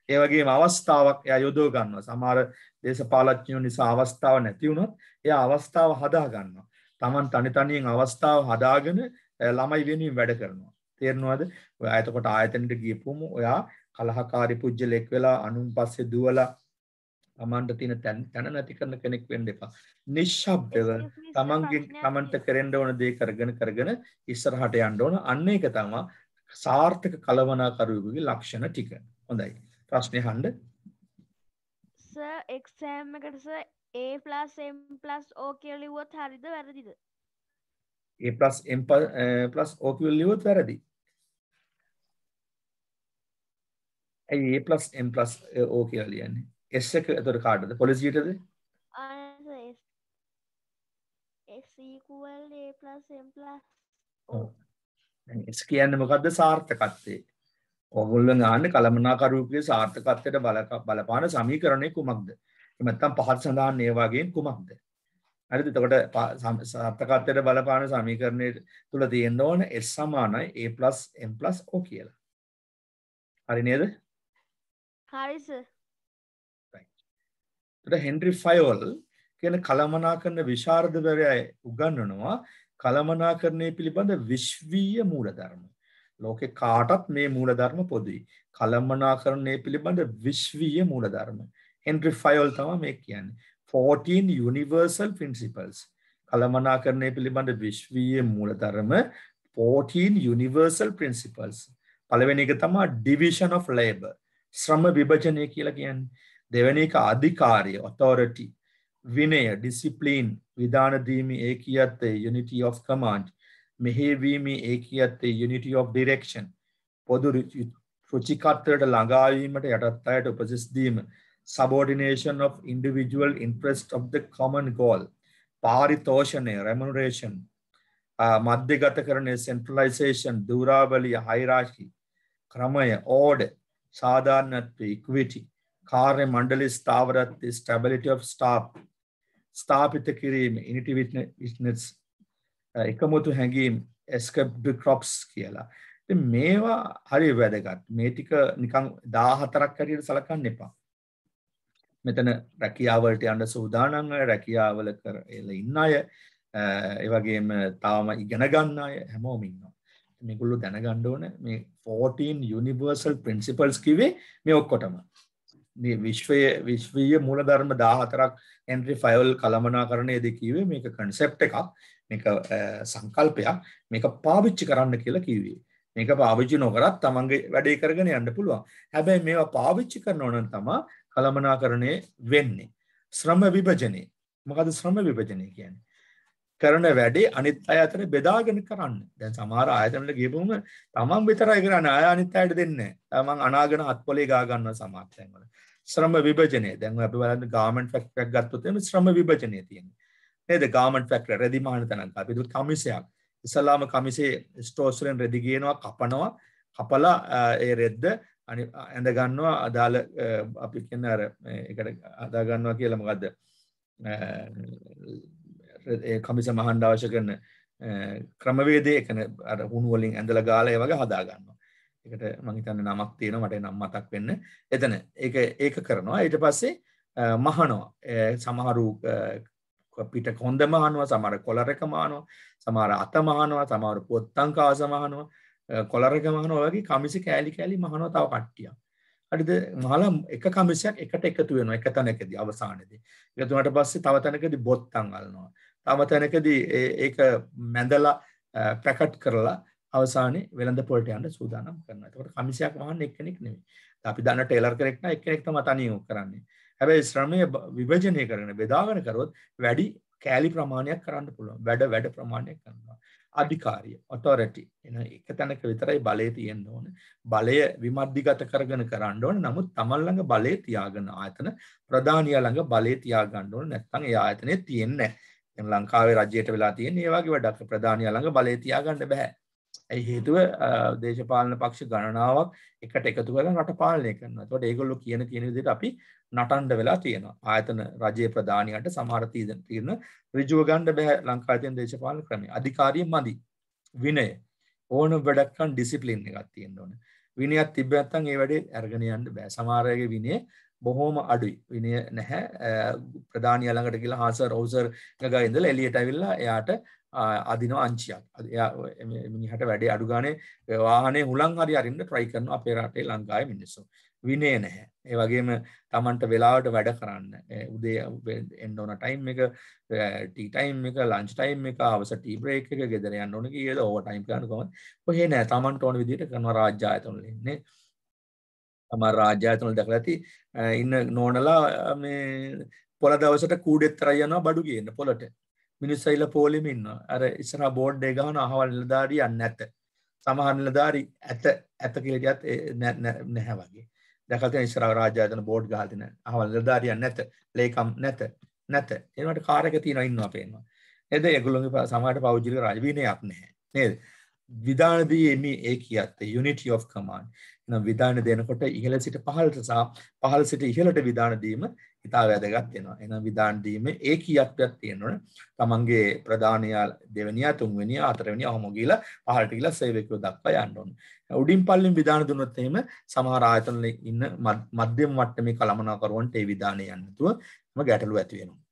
ඒ වගේම අවස්ථාවක් එයා යොදව ගන්නවා. සමහර දේශපාලඥයෝ නිසා අවස්ථාව නැති වුණොත් එයා අවස්ථාව හදා ගන්නවා. තමන් තනියෙන් අවස්ථාව හදාගෙන ළමයි වෙනුවෙන් වැඩ කරනවා. තේරෙනවද? ඔයා එතකොට ආයතනෙට ගියපුවම ඔයා කලහකාරී පුජ්‍යලෙක් වෙලා අනුන් පස්සේ දුවලා තමන්ට තියෙන තැන නැති කරන කෙනෙක් වෙන්න එපා. නිශ්ශබ්දව තමන්ට කරන්න ඕන දේ කරගෙන ඉස්සරහට යන්න ඕන. අන්න ඒක තමයි සාර්ථක කළමනාකරුවෙකුගේ ලක්ෂණ ටික. හොඳයි. ප්‍රශ්නේ අහන්න. සර් එක්සෑම් එකට සර් A+M+O කියලා ලිව්වොත් හරිද වැරදිද? A+M+O කියලා ලිව්වොත් වැරදි. ඇයි A+M+O කියලා ලියන්නේ? S එක එතකොට කාටද? පොලිසියටද? S equal A+M+O. දැන් S කියන්නේ මොකද්ද? සාර්ථකත්වය. ඔයගොල්ලෝ ගන්න කළමනාකරුවෙකුගේ සාර්ථකත්වයට බලපාන සමීකරණය කුමක්ද? එහෙම නැත්නම් පහත් සඳහන් ඒ වගේම කුමක්ද? හරිද? එතකොට සාර්ථකත්වයට බලපාන සමීකරණය තුල තියෙන්න ඕන S සමානයි A+M+O කියලා. හරි නේද? හරි සර්. එතකොට හෙන්රි ෆයෝල් කියන කළමනාකරන විශාරදවරයා උගන්වනවා කළමනාකරණය පිළිබඳ විශ්වීය මූලධර්ම. ලෝකේ කාටත් මේ මූලධර්ම පොදුයි. කළමනාකරණය පිළිබඳ විශ්වීය මූලධර්ම. හෙන්රි ෆයෝල් තමයි මේ කියන්නේ. 14 universal principles. කළමනාකරණය පිළිබඳ විශ්වීය මූලධර්ම 14 universal principles. පළවෙනි එක තමයි division of labor. ශ්‍රම විභජනය කියලා කියන්නේ. දෙවෙනි එක අධිකාරිය authority. විනය discipline විධාන දීමේ ඒකියත්තේ unity of command, මෙහෙයවීමේ ඒකියත්තේ unity of direction, පොදු රුචිකත්වයට ළඟාවීමට යටත් අයට උපදෙස් දීම, subordination of individual interest of the common goal, පාරිතෝෂණය remuneration, මධ්‍යගතකරණය centralization, ධූරාවලිය hierarchy, ක්‍රමය order, සාධාරණත්වය equity, කාර්ය මණ්ඩලයේ ස්ථාවරත්වය stability of staff, ස්ථාපිත කිරීම unity witness, එකමුතු හැඟීම් escaped crops කියලා. ඉතින් මේවා හරි වැදගත්. මේ ටික නිකන් 14ක් හැටියට සලකන්න එපා. මෙතන රැකියාවලට යන්න සූදානම් අය, රැකියාවල කරලා ඉන්න අය, ඒ වගේම තාම ඉගෙන ගන්න අය හැමෝම ඉන්නවා. මේගොල්ලෝ දැනගන්න ඕනේ මේ 14 universal principles කිව්වේ මේ ඔක්කොටම. මේ විශ්වීය මූලධර්ම 14ක් හෙන්රි ෆයවල් කළමනාකරණයේදී කිව්වේ මේක concept එකක්, මේක සංකල්පයක්, මේක පාවිච්චි කරන්න කියලා කිව්වේ. මේක පාවිච්චි නොකරත් තමන්ගේ වැඩේ කරගෙන යන්න පුළුවන්. හැබැයි මේවා පාවිච්චි කරනවා නම් තමයි කළමනාකරණය වෙන්නේ. ශ්‍රම විභජනය. මොකද ශ්‍රම විභජනය කියන්නේ? කරන වැඩේ අනිත් අය අතර බෙදාගෙන කරන්න. දැන් සමහර ආයතන වල ගියපුවම තමන් විතරයි කරන්නේ, අය අනිත් අයට දෙන්නේ නැහැ. තමන් අනාගෙන හත්පොලේ ගා ගන්නවා සමහර තැන්වල. ශ්‍රම විභජනය. දැන් අපි බලන්න ගාමන්ට් ෆැක්ටරි එකක් ගත්තොත් එimhe ශ්‍රම විභජනය තියෙනවා. නේද? ගාමන්ට් ෆැක්ටරි රෙදි මහන තැනක්. අපි දුක් කමිසයක්. ඉස්ලාම කමිසේ ස්ටෝර්ස් වලින් රෙදි ගේනවා, කපනවා, කපලා ඒ රෙද්ද ඇඳ ගන්නවා අදාළ අපි කියන අර ඒකට අදා ගන්නවා කියලා මොකද්ද? ඒ කමිස මහන්න අවශ්‍ය කරන ක්‍රමවේදය එකන අර හුණු වලින් ඇඳලා ගාලා ඒ වගේ හදා ගන්නවා. ඒකට මම හිතන්නේ නමක් තියෙනවා, මට නම මතක් වෙන්න. එතන ඒක කරනවා. ඊට පස්සේ මහනවා. සමහරු පිට කොන්ද මහනවා, සමහර කොලර් එක මහනවා, සමහර අත මහනවා, සමහර පොත්තම් කාස මහනවා, කොලර් එක මහනවා වගේ කමිස කෑලි කෑලි මහනවා තව කට්ටියක්. හරිද? මහලා එක කමිසයක් එකට එකතු වෙනවා එක තැනකදී අවසානයේදී. එකතු වුණාට පස්සේ තව තැනකදී බොත්තම් අල්නවා. තව තැනකදී ඒක මැදලා පැකට් කරලා අවසානයේ වෙළඳ පොළට යන්න සූදානම් කරනවා. ඒකට කමිසයක් වහන්නේ එක්කෙනෙක් නෙමෙයි. අපි දන්න ටේලර් කෙනෙක් නම් එක්කෙනෙක් තමයි තනියම කරන්නේ. හැබැයි ශ්‍රමය විභජනය කරන බෙදාගෙන කරොත් වැඩි කෑලි ප්‍රමාණයක් කරන්න පුළුවන්. වැඩ ප්‍රමාණයක් කරනවා. අධිකාරිය authority එන එක තැනක විතරයි බලය තියෙන්න ඕන. බලය විමධ්‍යගත කරගෙන කරන්න ඕන. නමුත් තමන් ළඟ බලය තියාගෙන ආයතන ප්‍රධානියා ළඟ බලය තියාගන්න ඕන. නැත්නම් ඒ ආයතනේ තියෙන්නේ නැහැ. දැන් ලංකාවේ රජයට වෙලා තියෙන මේ වගේ වැඩක් ප්‍රධානියා ළඟ බලය තියාගන්න බෑ. ඒ හේතුව දේශපාලන පක්ෂ ගණනාවක් එකට එකතු කරලා රට පාලනය කරනවා. ඒකට ඒගොල්ලෝ කියන විදිහට අපි නටන්න වෙලා තියෙනවා. ආයතන රජයේ ප්‍රධානියට සමහර තීරණ ඍජුව ගන්න බෑ ලංකාවේ තියෙන දේශපාලන ක්‍රමය. අධිකාරිය මදි. විනය ඕන වැඩක් කරන් ඩිසිප්ලින් එකක් තියෙන්න ඕන. විනයක් තිබ්බ නැත්නම් ඒ වැඩේ අරගෙන යන්න බෑ. සමහර අයගේ විනය බොහොම අඩුයි. විනය නැහැ. ප්‍රධානියා ළඟට ගිහලා හාසර් රෝසර් ගගා ඉඳලා එළියට ඇවිල්ලා එයාට අදිනවා අංචියක්. එයා මිනිහට වැඩේ අඩු ගානේ වාහනේ හුලං හරි අරින්න try කරනවා අපේ රටේ ලංකාවේ මිනිස්සු. විනය නැහැ. ඒ වගේම Tamanට වෙලාවට වැඩ කරන්න. උදේ එන්න ඕන ටයිම් එක, ටී ටයිම් එක, ලන්ච් ටයිම් එක, අවස ටී බ්‍රේක් එක, ගෙදර යන්න ඕන කීයද ඕවර් ටයිම් කරන්න කොහොමද? කොහේ නැහැ. Tamanට ඕන විදිහට කරනවා රාජ්‍ය ආයතන වල ඉන්නේ. තමා රාජ්‍ය ආයතන වල දැකලා ඇති ඉන්න නෝනලා මේ පොළ දවසට කූඩෙත්තරයි යනවා බඩු ගේන්න පොළට. මිනිස්සු ඇවිල්ලා පොලෙම ඉන්නවා. අර ඉස්සරහා බෝඩ් එක ගහන අහවල් නිලධාරිය නැත. සමහර නිලධාරි ඇත කියලා කියත් නැහැ වගේ. දැකලා තියෙන ඉස්සරහා රාජ්‍ය ආයතන බෝඩ් ගහලා තියෙන අහවල් නිලධාරිය නැත. ලේකම් නැත. ඒනකට කාර් එක තියෙනවා ඉන්නවා පේනවා. නේද? ඒගොල්ලෝගේ සමහරට පෞද්ගලික රාජ විනයක් නැහැ. නේද? විධානදී මේ ඒකියත් unity of command. එහෙනම් විධාන දෙනකොට ඉහළ සිට පහළට සහ පහළ සිට ඉහළට විධාන දීම ඉතා වැදගත් වෙනවා. එහෙනම් විධාන දීමේ ඒකියත්වයක් තියෙනවනේ. තමන්ගේ ප්‍රධානියා දෙවෙනියා තුන්වෙනියා හතරවෙනියා ඔහොම ගිහලා පහළට ගිහලා සේවකයෝ දක්වා යන්න ඕනේ. උඩින් පල්ලෙන් විධාන දුන්නොත් එහෙම සමහර ආයතන වල ඉන්න මධ්‍යම මට්ටමේ කළමනාකරුවන්ට ඒ විධානය යන්න නැතුව ගැටලු ඇති වෙනවා.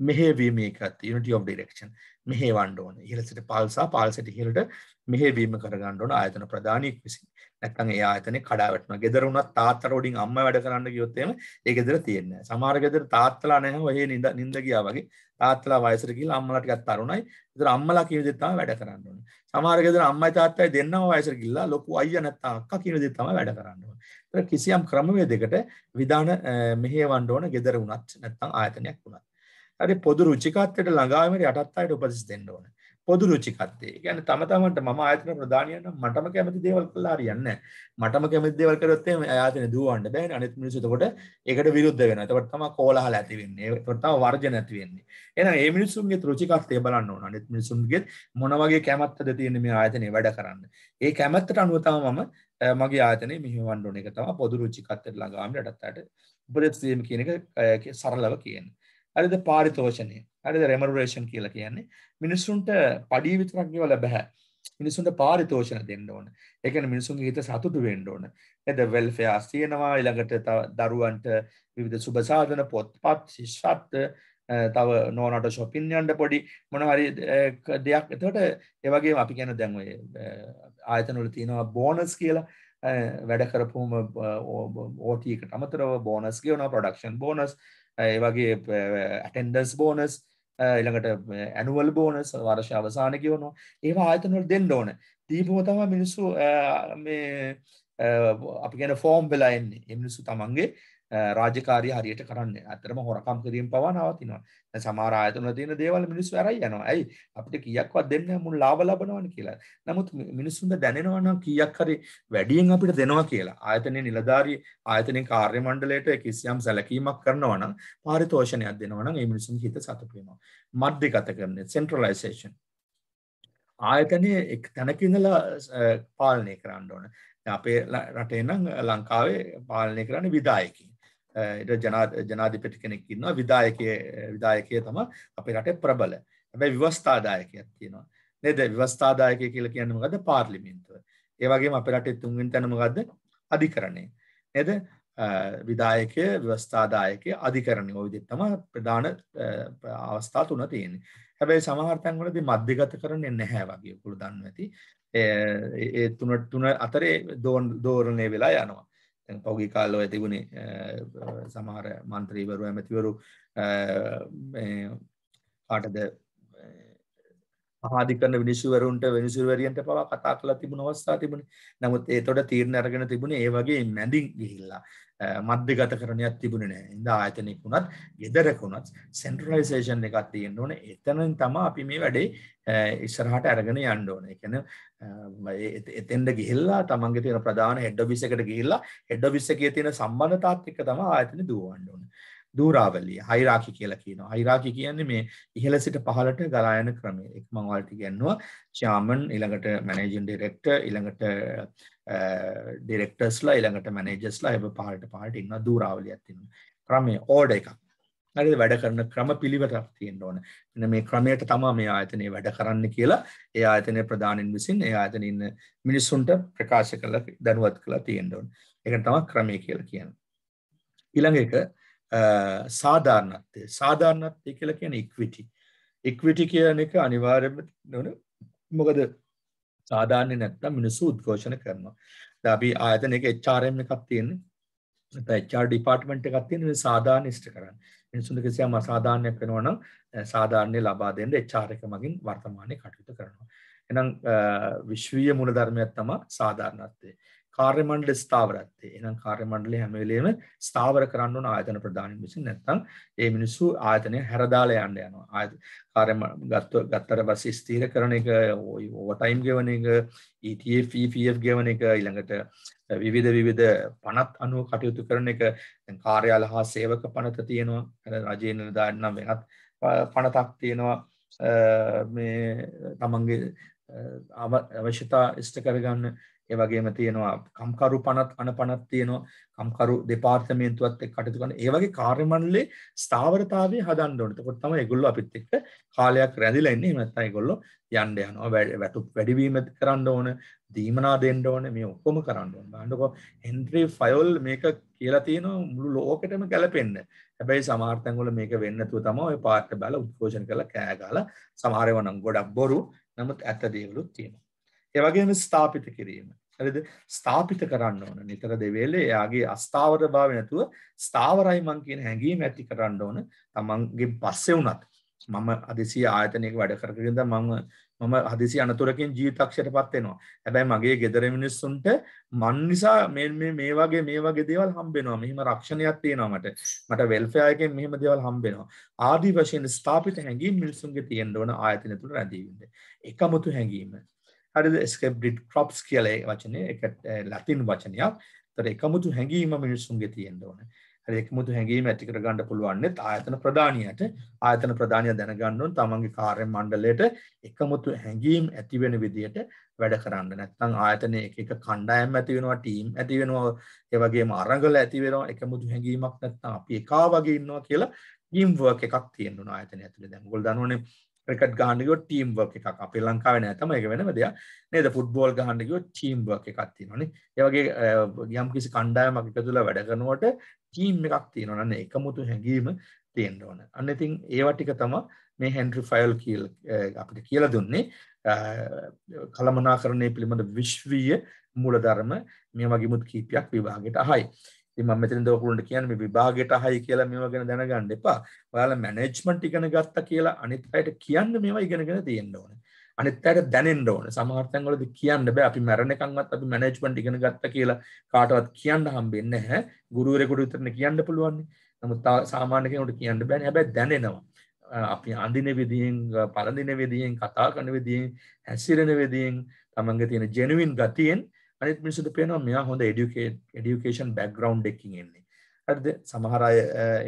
මෙහෙවීම එකත් unity of direction මෙහෙවන්න ඕන. ඉහළ සිට පහළ සහ පහළ සිට ඉහළට මෙහෙවීම කරගන්න ඕන ආයතන ප්‍රධානියෙක් විසින්. නැත්නම් ඒ ආයතනේ කඩා වැටෙනවා. ගෙදර උනත් තාත්තට උඩින් අම්මා වැඩ කරන්න ගියොත් එහෙම ඒ ගෙදර තියෙන්නේ නැහැ. සමහර ගෙදර තාත්තලා නැහැ ඔය නිින්ද ගියා වගේ. තාත්තලා වයසට ගිහලා අම්මලා ටිකක් තරුණයි. ඒතර අම්මලා කියන දේ තමයි වැඩ කරන්න ඕනේ. සමහර ගෙදර අම්මයි තාත්තයි දෙන්නම වයසට ගිහලා ලොකු අයියා නැත්නම් අක්කා කියන දේ තමයි වැඩ කරන්න ඕනේ. ඒතර කිසියම් ක්‍රමවේදයකට විධාන මෙහෙවන්න ඕන ගෙදර උනත් නැත්නම් ආයතනයක් උනත්. හරි පොදු රුචිකත්වයට ළඟා වීමට යටත් අයට උපදෙස් දෙන්න ඕනේ. පොදු රුචිකත්වය. ඒ කියන්නේ තම තමන්ට මම ආයතන ප්‍රධානිය නම් මටම කැමති දේවල් කළා හරියන්නේ නැහැ. මටම කැමති දේවල් කරොත් එහෙම ආයතන දුවවන්න බෑනේ. අනිත් මිනිස්සු එතකොට ඒකට විරුද්ධ වෙනවා. එතකොට තමයි කෝලහල ඇති වෙන්නේ. එතකොට තමයි වර්ජන ඇති වෙන්නේ. එහෙනම් මේ මිනිස්සුන්ගේ රුචිකත්වය බලන්න ඕන. අනිත් මිනිස්සුන්ගේ මොන වගේ කැමැත්තද තියෙන්නේ මේ ආයතනේ වැඩ කරන්න. ඒ කැමැත්තට අනුව තමයි මම මගේ ආයතනේ මෙහෙවන්න ඕන. ඒක තමයි පොදු රුචිකත්වයට ළඟාම යටත් උපදෙස් දීම කියන එක සරලව කියන්නේ. හරිද? පාරිතෝෂණය. හරිද? රෙමරේෂන් කියලා කියන්නේ මිනිස්සුන්ට පඩිය විතරක් ගෙවලා බෑ. මිනිස්සුන්ට පාරිතෝෂණ දෙන්න ඕන. ඒ කියන්නේ මිනිස්සුන්ගේ හිත සතුටු වෙන්න ඕන. නේද? වෙල්ෆෙයාර්ස් තියෙනවා. ඊළඟට දරුවන්ට විවිධ සුබ සාධන පොත්පත් ශිෂ්‍යත්ව තව නෝනට shopping යන්න පොඩි මොන හරි දෙයක්. එතකොට ඒ වගේම අපි කියන දැන් ඔය ආයතන වල තියෙනවා බෝනස් කියලා. වැඩ කරපුවම OT එකට අමතරව බෝනස් ගෙවනවා, ප්‍රොඩක්ෂන් බෝනස්, ඒ වගේ ඇටෙන්ඩන්ස් බෝනස්, ඊළඟට ඇනුවල් බෝනස් වර්ෂ අවසානයේ ගෙවනවා. ඒවා ආයතන වල දෙන්න ඕන. දීපුව තමයි මිනිස්සු මේ අපි කියන ෆෝම් වෙලා එන්නේ. මේ මිනිස්සු තමන්ගේ රාජකාරිය හරියට කරන්නේ. අතරම හොරකම් කිරීම පවා නවතිනවා. දැන් සමහර ආයතන වල තියෙන දේවල් මිනිස්සු අරයි යනවා. ඇයි? අපිට කීයක්වත් දෙන්නේ නැහැ මුන් ලාභ ලබනවනේ කියලා. නමුත් මිනිස්සුන්ට දැනෙනවා නම් කීයක් හරි වැඩියෙන් අපිට දෙනවා කියලා. ආයතනයේ නිලධාරී ආයතනයේ කාර්ය මණ්ඩලයට කිසියම් සැලකීමක් කරනවා නම් පාරිතෝෂණයක් දෙනවා නම් ඒ මිනිස්සුන්ගේ හිත සතුට වෙනවා. මධ්‍යගත කරන්නේ සෙන්ට්‍රලයිසේෂන්. ආයතනයේ එක් තැනක ඉඳලා පාලනය කරන්න ඕන. අපේ රටේ නම් ලංකාවේ පාලනය කරන්නේ විධායකයින්. ජනාධිපති කෙනෙක් ඉන්නවා. විධායකය තමයි අපේ රටේ ප්‍රබල. හැබැයි ව්‍යවස්ථාදායකයෙක් තියෙනවා. නේද? ව්‍යවස්ථාදායකය කියලා කියන්නේ මොකද්ද? පාර්ලිමේන්තුව. ඒ වගේම අපේ රටේ තුන්වෙනි තැන මොකද්ද? අධිකරණය. නේද? විධායකය, ව්‍යවස්ථාදායකය, අධිකරණය. ඔය විදිහට තමයි ප්‍රධාන අවස්ථා තුන තියෙන්නේ. හැබැයි සමහර තැන්වලදී මධ්‍යගත කරන්නේ නැහැ වගේ ඔයගොල්ලෝ දන්නවා ඇති. ඒ තුන අතරේ දෝරණය වෙලා යනවා. දැන් පෞද්ගලික කාලවල තිබුණේ සමහර മന്ത്രിවරු ඇමතිවරු මේ කාටද ආධිකරණ විනිසුවරුන්ට විනිසුවරියන්ට පවා කතා කරලා තිබුණ අවස්ථා තිබුණේ. නමුත් ඒතොට තීරණ අරගෙන තිබුණේ ඒ වගේ මැදින් ගිහිල්ලා මධ්‍යගත කරණයක් තිබුණේ නැහැ. ඉඳ ආයතනික වුණත්, ගෙදරක වුණත් සෙන්ට්‍රලයිසේෂන් එකක් තියෙන්න ඕනේ. එතනින් තමයි අපි මේ වැඩේ ඉස්සරහට අරගෙන යන්න ඕනේ. ඒ කියන්නේ එතෙන්ද ගිහිල්ලා තමන්ගේ තියෙන ප්‍රධාන හෙඩ් ඔෆිස් එකට ගිහිල්ලා හෙඩ් ඔෆිස් එකේ තියෙන සම්බන්ධතාවත් එක්ක තමයි ආයතනෙ දුවවන්න ඕනේ. දූරාවලිය හයිරාකි කියලා කියනවා. හයිරාකි කියන්නේ මේ ඉහළ සිට පහළට ගලා යන ක්‍රමය. ඒක මම ඔයාලට කියන්නවා. චෙයාර්මන්, ඊළඟට මැනේජින් ඩිරෙක්ටර්, ඊළඟට ඩිරෙක්ටර්ස්ලා, ඊළඟට මැනේජර්ස්ලා එහෙම පහළට ඉන්න දූරාවලියක් තියෙනවා. ක්‍රමය ඕඩර් එකක්. හරිද? වැඩ කරන ක්‍රම පිළිවෙතක් තියෙන්න ඕන. මෙන්න මේ ක්‍රමයට තමයි මේ ආයතනයේ වැඩ කරන්න කියලා ඒ ආයතනයේ ප්‍රධානින් විසින් ඒ ආයතනයේ ඉන්න මිනිස්සුන්ට ප්‍රකාශ කරලා දැනුවත් කරලා තියෙන්න ඕන. ඒකට තමයි ක්‍රමය කියලා කියන්නේ. ඊළඟ එක සාධාරණත්වය. සාධාරණත්වය කියලා කියන්නේ ඉක්විටි. ඉක්විටි කියන එක අනිවාර්යයෙන්ම නෝන. මොකද සාධාරණ නැත්නම් මිනිස්සු උද්ඝෝෂණ කරනවා. දැන් අපි ආයතනයක HRM එකක් තියෙන්නේ. නැත්නම් HR ඩිපාර්ට්මන්ට් එකක් තියෙන්නේ මේ සාධාරණ ඉෂ්ට කරන්නේ. මිනිස්සුන්ට කිසියම් අසාධාරණයක් වෙනවා නම් සාධාරණේ ලබා දෙන්න HR එක මගින් වර්තමානයේ කටයුතු කරනවා. එහෙනම් විශ්වීය මූලධර්මයක් තමයි සාධාරණත්වය. කාර්ය මණ්ඩල ස්ථාවරත්වය. එහෙනම් කාර්ය මණ්ඩලය හැම වෙලේම ස්ථාවර කරන්න ඕන ආයතන ප්‍රධානීන් විසින්. නැත්නම් ඒ මිනිස්සු ආයතනය හැරදාලා යන්න යනවා. කාර්ය ගත්තට පස්සේ ස්ථිර කරන එක, ඕවර් ටයිම් ගෙවන එක, ETF, EPF ගෙවන එක, ඊළඟට විවිධ පනත් අනුව කටයුතු කරන එක. දැන් කාර්යාල හා සේවක පනත තියෙනවා. රජයේ නිලධාරීන් නම් වෙනත් පනතක් තියෙනවා. මේ තමන්ගේ අවශ්‍යතා ඉෂ්ට කරගන්න. ඒ වගේම තියෙනවා කම්කරු පනත් අනපනත් තියෙනවා. කම්කරු දෙපාර්තමේන්තුවත් එක්ක කටයුතු කරන. ඒ වගේ කාර්ය මණ්ඩලයේ ස්ථාවරතාවය හදන්න ඕනේ. එතකොට තමයි ඒගොල්ලෝ අපිත් එක්ක කාලයක් රැඳිලා ඉන්නේ. එහෙම නැත්නම් ඒගොල්ලෝ යන්න යනවා. වැටුප් වැඩිවීම කරන්න ඕන. දීමනා දෙන්න ඕනේ. මේ ඔක්කොම කරන්න ඕනේ. බලන්නකො හෙන්රි ෆයොල් මේක කියලා තියෙනවා මුළු ලෝකෙටම ගැලපෙන්න. හැබැයි සමහර තැන්වල මේක වෙන්නේ නැතුව තමයි ඔය පාර්ට බැල උද්ඝෝෂණ කරලා කෑ ගහලා සමහර ඒවා නම් ගොඩක් බොරු. නමුත් ඇත්ත දේවලුත් තියෙනවා. ඒ වගේම ස්ථාපිත කිරීම. හරිද? ස්ථාපිත කරන්න ඕන. නිතර දෙවේලේ එයාගේ අස්ථාවර භාවය නැතුව ස්ථාවරයි මං කියන හැඟීම ඇති කරන්න ඕන. තමන්ගේ පස්සේ වුණත් මම අදසිය ආයතනයක වැඩ කරගෙන මම මම හදිසි අනතුරකින් ජීවිතක්ෂයටපත් වෙනවා. හැබැයි මගේ ගෙදර මිනිස්සුන්ට මන් නිසා මේ වගේ දේවල් හම්බ වෙනවා. මෙහිම රක්ෂණයක් තියෙනවා මට. මට වෙල්ෆෙයාර් එකෙන් මෙහෙම දේවල් හම්බ වෙනවා. ආදි වශයෙන් ස්ථාපිත හැඟීම් මිනිස්සුන්ගේ තියෙන්න ඕන ආයතන තුල රැඳී ඉන්න. එකමුතු හැඟීම. හරිද? escape did crops කියලා වචනේ ඒක ලැතින් වචනයක්. ඒතර එකමුතු හැඟීම මිනිස්සුන්ගේ තියෙන්න ඕන. හරි එකමුතු හැඟීම ඇති කර ගන්න පුළුවන් නෙත් ආයතන ප්‍රධානියට. ආයතන ප්‍රධානිය දැනගන්න ඕන තමන්ගේ කාර්ය මණ්ඩලයට එකමුතු හැඟීම් ඇති වෙන විදියට වැඩ කරන්න. නැත්නම් ආයතනයේ එක කණ්ඩායම් ඇති වෙනවා, ටීම් ඇති වෙනවා, ඒ වගේම අරගල ඇති වෙනවා. එකමුතු හැඟීමක් නැත්නම් අපි එකා වගේ ඉන්නවා කියලා ටීම් වර්ක් එකක් තියෙන්න ඕන ආයතනය ඇතුලේ. දැන් ඔයගොල්ලෝ දන්නවනේ ක්‍රිකට් ගහන්න ගියොත් ටීම් වර්ක් එකක්. අපේ ලංකාවේ නෑ තමයි ඒක වෙනම දෙයක්. නේද? ෆුට්බෝල් ගහන්න ගියොත් ටීම් වර්ක් එකක් තියෙනවානේ. ඒ වගේ යම් කිසි කණ්ඩායමක් එකතුලා වැඩ කරනකොට ටීම් එකක් තියෙනවා නේද? එකමුතු හැඟීම තියෙන්න ඕන. අන්න ඉතින් ඒවා ටික තමයි මේ හෙන්රි ෆයල් කියලා අපිට කියලා දුන්නේ. කළමනාකරණය පිළිබඳ විශ්වීය මූලධර්ම මේ වගේ මුත් කීපයක් විභාගයට අහයි. ඉතින් මම මෙතනදී ඔයගොල්ලන්ට කියන්නේ මේ විභාගයට අහයි කියලා මේවා ගැන දැනගන්න එපා. ඔයාලා මැනේජ්මන්ට් ඉගෙන ගත්තා කියලා අනිත් අයට කියන්න මේවා ඉගෙනගෙන තියෙන්න ඕනේ. අනිත් අයට දැනෙන්න ඕනේ. සමහර තැන්වලදී කියන්න බෑ. අපි මැරෙනකන්වත් අපි මැනේජ්මන්ට් ඉගෙන ගත්තා කියලා කාටවත් කියන්න හම්බෙන්නේ නැහැ. ගුරුවරයෙකුට විතරනේ කියන්න පුළුවන්. නමුත් සාමාන්‍ය කෙනෙකුට කියන්න බෑනේ. හැබැයි දැනෙනවා. අපි අඳින විදියෙන්, පළඳින විදියෙන්, කතා කරන විදියෙන්, හැසිරෙන විදියෙන්, තමන්ගේ තියෙන ජෙනුයින් ගතියෙන් අනිත් මිනිස්සුන්ට පේනවා මෙයා හොඳ এডুকেෂන් බෑග්ග්‍රවුන්ඩ් එකකින් එන්නේ. හරිද? සමහර අය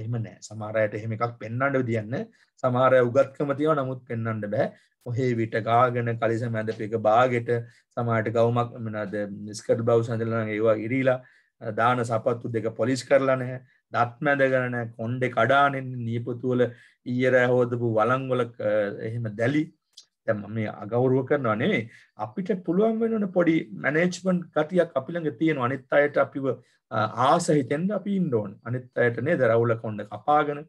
එහෙම නැහැ. සමහර අයට එහෙම එකක් පෙන්වන්න විදියක් නැහැ. සමහර අය උගත්කම තියෙනවා නමුත් පෙන්වන්න බෑ. ඔහේ විට ගාගෙන කලිස මැදපෙක බාගෙට සමහරට ගවුමක් මොනවාද ස්කර්ට් බ්ලවුස් හඳලා නම් ඒවා ඉරීලා දාන සපත්තු දෙක පොලිෂ් කරලා නැහැ. දත් මැදගෙන නැහැ. කොණ්ඩේ කඩාගෙන නියපොතු වල ඊයර හොදපු වලං වල එහෙම දැලි දැන් මම මේ අගෞරව කරනවා නෙවෙයි අපිට පුළුවන් වෙනවනේ පොඩි මැනේජ්මන්ට් ගතියක් අපි ළඟ තියෙනවා අනිත් අයට අපිව ආස හිතෙන්න අපි ඉන්න ඕනේ අනිත් අයට නේද රවුල කොණ්ඩ කපාගෙන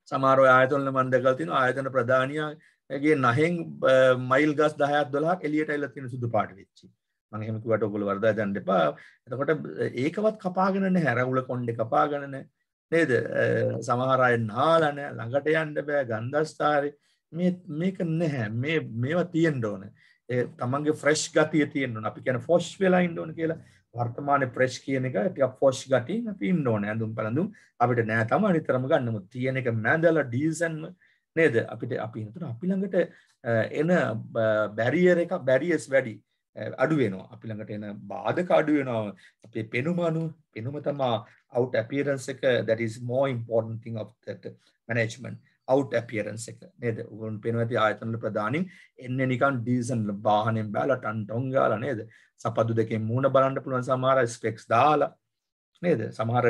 සමහර ඔය ආයතන වල මම දැකලා තියෙනවා ආයතන ප්‍රධානියාගේ නහෙන් මයිල් ගස් 10ක් 12ක් එළියට ඇවිල්ලා තියෙන සුදු පාට වෙච්චි මම එහෙම කිව්වට ඔයගොල්ලෝ වරදා ගන්න එපා එතකොට ඒකවත් කපාගෙන නැහැ රවුල කොණ්ඩේ කපාගෙන නැහැ නේද සමහර අය නාලා නැහැ ළඟට යන්න බෑ ගන්ධස්තරේ මේක නැහැ මේවා තියෙන්න ඕන ඒ තමන්ගේ ෆ්‍රෙෂ් ගතිය තියෙන්න ඕන අපි කියන්නේ ෆොෂ් වෙලා ඉන්න ඕන කියලා වර්තමානයේ ෆ්‍රෙෂ් කියන එක ටිකක් ෆොෂ් ගතියින් අපි ඉන්න ඕන ඇඳුම් පැළඳුම් අපිට නෑ තමයි නිතරම ගන්නම තියෙන එක මැදලා ඩීසන්ම නේද අපිට අපි හිතන අපි ළඟට එන බැරියර් එක බැරියර්ස් වැඩි අඩු වෙනවා අපි ළඟට එන බාධක අඩු වෙනවා අපේ පෙනුම තමයි out appearance එක that is more important thing of that management out appearance එක නේද උගුන් පේනවා ඇති ආයතන වල ප්‍රධානින් එන්නේ නිකන් ඩීසන්ට් වාහනෙන් බැලලා ටන් ටොන් ගාලා නේද සපත්තු දෙකෙන් මූණ බලන්න පුළුවන් සමහර ස්පෙක්ස් දාලා නේද සමහර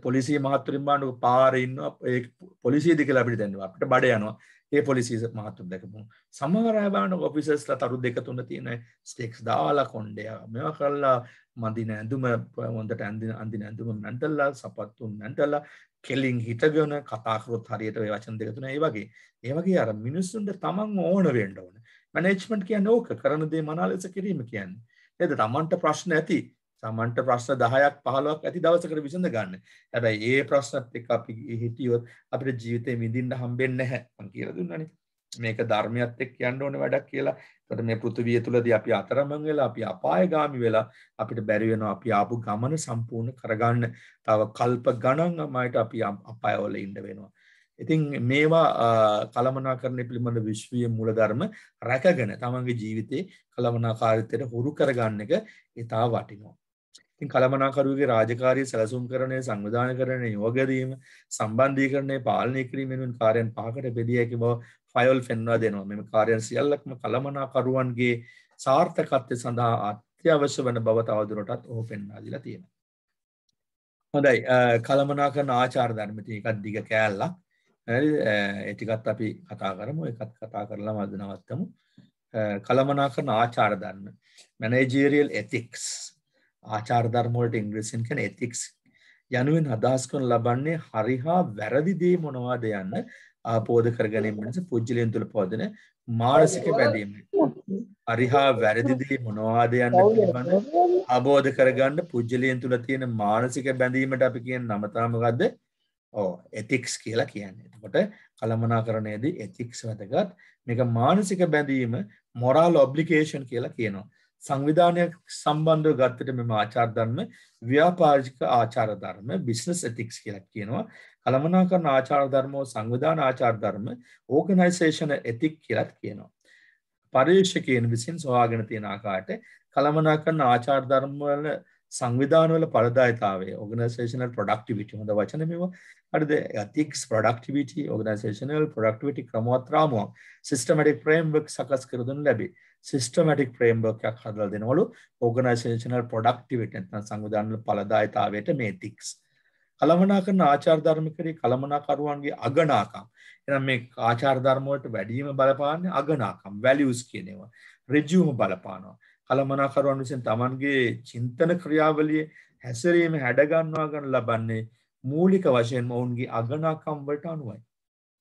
පොලිසිය මහත්තුරුන් බාන්නු පාරේ ඉන්නවා ඒ පොලිසියද කියලා අපිට දැනෙනවා අපිට බඩ යනවා ඒ පොලිසිය මහත්තුරු දැකපු සමහර අය බාන්න ඔෆිසර්ස්ලා තරු දෙක තුන තියෙන ස්පෙක්ස් දාලා කොණ්ඩේ මේවා කරලා මදින ඇඳුම හොඳට අඳින ඇඳුම මැන්ටල්ලා සපත්තු මැන්ටල්ලා කෙලින් හිටගෙන කතා කරොත් හරියට ඔය වචන දෙක තුන ඒ වගේ අර මිනිස්සුන්ට තමන් ඕන වෙන්න ඕන මැනේජ්මන්ට් කියන්නේ ඕක කරන දේ මනාලෙස කිරීම කියන්නේ නේද තමන්ට ප්‍රශ්න ඇති තමන්ට ප්‍රශ්න 10ක් 15ක් ඇති දවසකට විසඳ ගන්න හැබැයි ඒ ප්‍රශ්නත් එක්ක අපි හිටියොත් අපිට ජීවිතේ විඳින්න හම්බෙන්නේ නැහැ මම කියලා දුන්නානේ මේක ධර්මයත් එක්ක යන්න ඕන වැඩක් කියලා. ඒකට මේ පෘථිවිය තුලදී අපි අතරමං වෙලා අපි අපායগামী වෙලා අපිට බැරි වෙනවා අපි ආපු ගමන සම්පූර්ණ කරගන්න. තව කල්ප ගණන්මයිට අපි අපායවල ඉන්න වෙනවා. ඉතින් මේවා කළමනාකරණය පිළිබඳ විශ්වීය මූලධර්ම රැකගෙන තමන්ගේ ජීවිතේ කළමනාකාරීත්වයට හුරු කරගන්න එක ඉතා වටිනවා. ඉතින් කළමනාකරුවගේ රාජකාරිය සැලසුම්කරණය සංවිධානකරණය යෝගදීම සම්බන්ධීකරණය පාලනය කිරීම වෙනුවෙන් කාර්යයන් 5කට බෙදිය හැකි බව ෆයල් පෙන්වා දෙනවා. මෙම කාර්යයන් සියල්ලක්ම කළමනාකරුවන්ගේ සාර්ථකත්වය සඳහා අත්‍යවශ්‍ය වන බව තවදුරටත් ඔහු පෙන්වා දීලා තියෙනවා. හොඳයි කළමනාකරන ආචාර ධර්ම එකක් දිග කෑල්ලක්. හරි ඒ ටිකත් අපි කතා කරමු. ඒකත් කතා කරලා මම නවත්තමු. කළමනාකරන ආචාර ධර්ම managerial ethics ආචාර ධර්ම වලට ඉංග්‍රීසියෙන් කියන ethics යනුවෙන් අදහස් කරන ලබන්නේ හරි හා වැරදි දේ මොනවද යන්න ආපෝද කර ගැනීම වෙනස පුජ්‍යලයන් තුළ පවතින මානසික බැඳීම. හරි හා වැරදි දේ මොනවද යන්න පිළිබඳ අවබෝධ කරගන්න පුජ්‍යලයන් තුළ තියෙන මානසික බැඳීමට අපි කියන නම තමයි මොකද්ද? ethics කියලා කියන්නේ. එතකොට කළමනාකරණයේදී ethics වැදගත්. මේක මානසික බැඳීම moral obligation කියලා කියනවා. සංවිධානයක් සම්බන්ධව ගත්තට මෙම ආචාර ධර්ම ව්‍යාපාරික ආචාර ධර්ම business ethics කියලා කියනවා. කළමනාකරණ ආචාර ධර්ම සංවිධාන ආචාර ධර්ම organization ethic කියලා කියනවා. පරීක්ෂකයන් විසින් සොයාගෙන තියෙන ආකාරයට කළමනාකරණ ආචාර ධර්ම වල සංවිධාන වල ඵලදායීතාවය organizational productivity හොඳ වචන මේවා. හරිද? ethics productivity organizational productivity ක්‍රමවත් රාමුවක් systematic framework සකස් කර දුන්න ලැබේ. systematic framework එකක් හදලා දෙනවලු organizational productivity නැත්නම් සංවිධාන වල ඵලදායීතාවයට මේ ethics. කළමනාකරණ ආචාර ධර්ම කරේ කළමනාකරුවන්ගේ අගනාකම්. එහෙනම් මේ ආචාර ධර්ම වලට වැඩිම බලපාන්නේ අගනාකම් values කියන ඒවා. resume බලපානවා. කළමනාකරුවන් විසින් තමන්ගේ චින්තන ක්‍රියාවලිය හැසිරීම හැඩ ගන්වා ගන්න ලබන්නේ මූලික වශයෙන්ම ඔවුන්ගේ අගනාකම් වලට අනුවයි.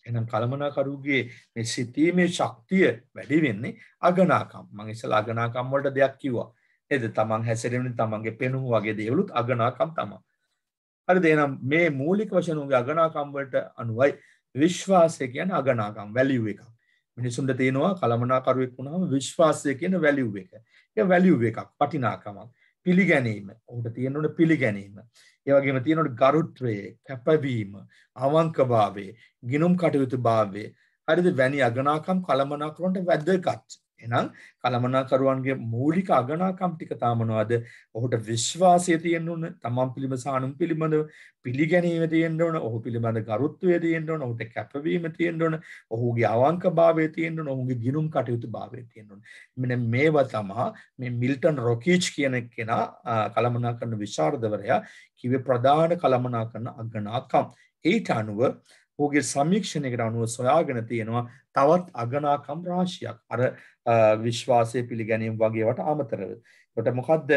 එහෙනම් කළමනාකරුගේ මේ සිතීමේ ශක්තිය වැඩි වෙන්නේ අගනාකම්. මම ඉස්සලා අගනාකම් වලට දෙයක් කිව්වා. නේද? තමන් හැසිරීමෙන් තමන්ගේ පෙනුම වගේ දේවලුත් අගනාකම් තමයි. හරිද? එහෙනම් මේ මූලික වශයෙන් උගේ අගනාකම් වලට අනුවයි විශ්වාසය කියන්නේ අගනාකම් වැලියු එකක්. මිනිසුන්ට තියෙනවා කළමනාකරුවෙක් වුණාම විශ්වාසය කියන වැලියු එක. ඒ වැලියු එකක් වටිනාකමක්. පිළිගැනීම. ඔහුට තියෙන උන පිළිගැනීම. ඒ වගේම තියෙන උන ගරුත්වය, කැපවීම, අවංකභාවය, ගිනුම් කටයුතුභාවය. හරිද? වැනි අගනාකම් කළමනාකරුවන්ට වැදගත්. එහෙනම් කළමනාකරුවන්ගේ මූලික අගනාකම් ටික තමනවාද? ඔහුට විශ්වාසය තියෙන්න ඕන, තමන් පිළිබඳ සානුම් පිළිබඳව පිළිගැනීම තියෙන්න ඕන, ඔහු පිළිබඳ ගරුත්වය තියෙන්න ඕන, ඔහුට කැපවීම තියෙන්න ඕන, ඔහුගේ අවංකභාවය තියෙන්න ඕන, ඔහුගේ ගිනුම් කටයුතුභාවය තියෙන්න ඕන. මෙන්න මේවා තමයි මේ මිල්ටන් රොකීච් කියන කෙනා කළමනාකරණ විශාරදවරයා කිව්වේ ප්‍රධාන කළමනාකරණ අගනාකම්. ඒට අනුව ඔහුගේ සමීක්ෂණයකට අනුව සොයාගෙන තියෙනවා තවත් අගනාකම් රාශියක්. අර විශ්වාසය පිළිගැනීම වගේ වට අමතරව. ඒකට මොකද්ද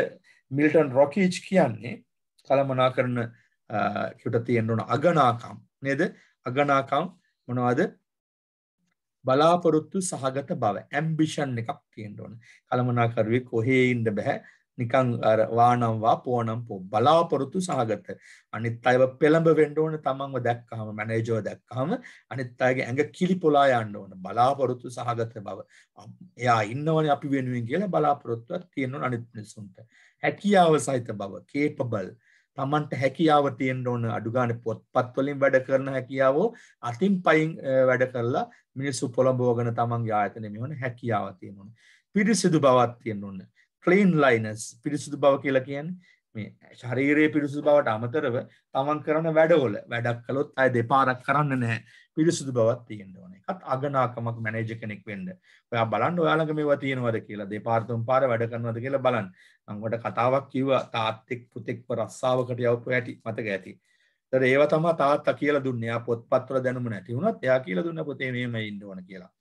මිල්ටන් රොකීච් කියන්නේ? කළමනාකරණ කට තියෙන උන අගනාකම් නේද? අගනාකම් මොනවද? බලාපොරොත්තු සහගත බව, ඇම්බිෂන් එකක් තියෙන්න ඕන. කළමනාකරුවෙක් කොහේ ඉන්න බෑ. නිකන් අර වානම් වා පෝනම් පෝ බලාපොරොත්තු සහගත. අනිත් අයව පෙළඹ වෙන්න ඕන. තමන්ව දැක්කහම මැනේජර්ව දැක්කහම අනිත් අයගේ ඇඟ කිලිපොලා යන්න ඕන. බලාපොරොත්තු සහගත බව. එයා ඉන්නවනේ අපි වෙනුවෙන් කියලා බලාපොරොත්තුවක් තියෙන්න ඕන අනිත් මිනිසුන්ට. හැකියාව සහිත බව, capable. තමන්ට හැකියාව තියෙන්න ඕන. අඩු ගානේ පොත්පත් වලින් වැඩ කරන හැකියාව අතින් පයින් වැඩ කරලා මිනිස්සු පොළඹවගෙන තමන්ගේ ආයතනෙ මෙහෙම හැකියාව තියෙන්න ඕන. පිරිසිදු බවක් තියෙන්න ඕන. cleanliness පිරිසුදු බව කියලා කියන්නේ මේ ශරීරයේ පිරිසුදු බවට අමතරව තමන් කරන වැඩවල වැඩක් කළොත් අය දෙපාරක් කරන්නේ නැහැ. පිරිසුදු බවක් තියෙන්න ඕනේ. ඒකත් අගනාකමක් මැනේජර් කෙනෙක් වෙන්න. ඔයා බලන්න ඔයා ළඟ මේවා තියෙනවද කියලා දෙපාර තුන් පාර වැඩ කරනවද කියලා බලන්න. මම කොට කතාවක් කිව්වා තාත්තෙක් පුතෙක්ව රස්සාවකට යවපු හැටි මතක ඇති. ඒතර ඒවා තමයි තාත්තා කියලා දුන්නේ. එයා පොත්පත්වල දැනුම නැති වුණත් එයා කියලා දුන්න පුතේ මෙහෙමයි ඉන්න ඕන කියලා.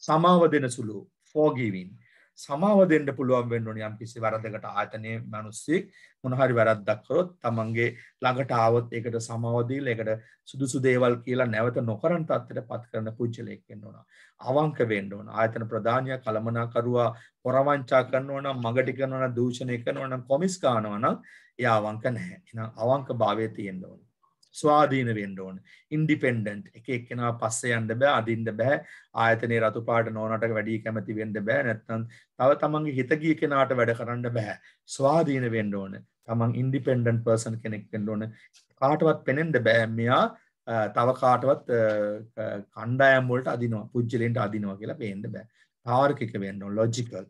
සමාව දෙන සුළු forgiving සමාව දෙන්න පුළුවන් වෙන්න ඕනේ. යම් කිසි වරදකට ආයතනයේ මිනිස්සෙක් මොන හරි වැරද්දක් කරොත් තමන්ගේ ළඟට ආවොත් ඒකට සමාව දීලා ඒකට සුදුසු දේවල් කියලා නැවත නොකරන තත්ත්වයටපත් කරන පුජ්‍යලයක් වෙන්න ඕන. අවංක වෙන්න ඕන. ආයතන ප්‍රධානියා කළමනාකරුවා හොරවංචා කරනවා නම්, මගටි කරනවා නම්, දූෂණය කරනවා නම්, කොමිස් ගන්නවා නම් එයා අවංක නැහැ. එහෙනම් අවංක භාවයේ තියෙන්න ඕන. ස්වාධීන වෙන්න ඕන. ඉන්ඩිපෙන්ඩන්ට්. එක එක්කෙනා පස්සේ යන්න බෑ, අදින්න බෑ. ආයතනයේ රතු පාට නෝනට වැඩි කැමති වෙන්න බෑ. නැත්නම් තව තමන්ගේ හිත ගිය කෙනාට වැඩ කරන්න බෑ. ස්වාධීන වෙන්න ඕන. තමන් ඉන්ඩිපෙන්ඩන්ට් පර්සන් කෙනෙක් වෙන්න ඕන. කාටවත් පෙනෙන්න බෑ මෙයා තව කාටවත් කණ්ඩායම් වලට අදිනවා, පුජ්‍යලෙන්ට අදිනවා කියලා පේන්න බෑ. තාර්කික වෙන්න ඕන, ලොජිකල්.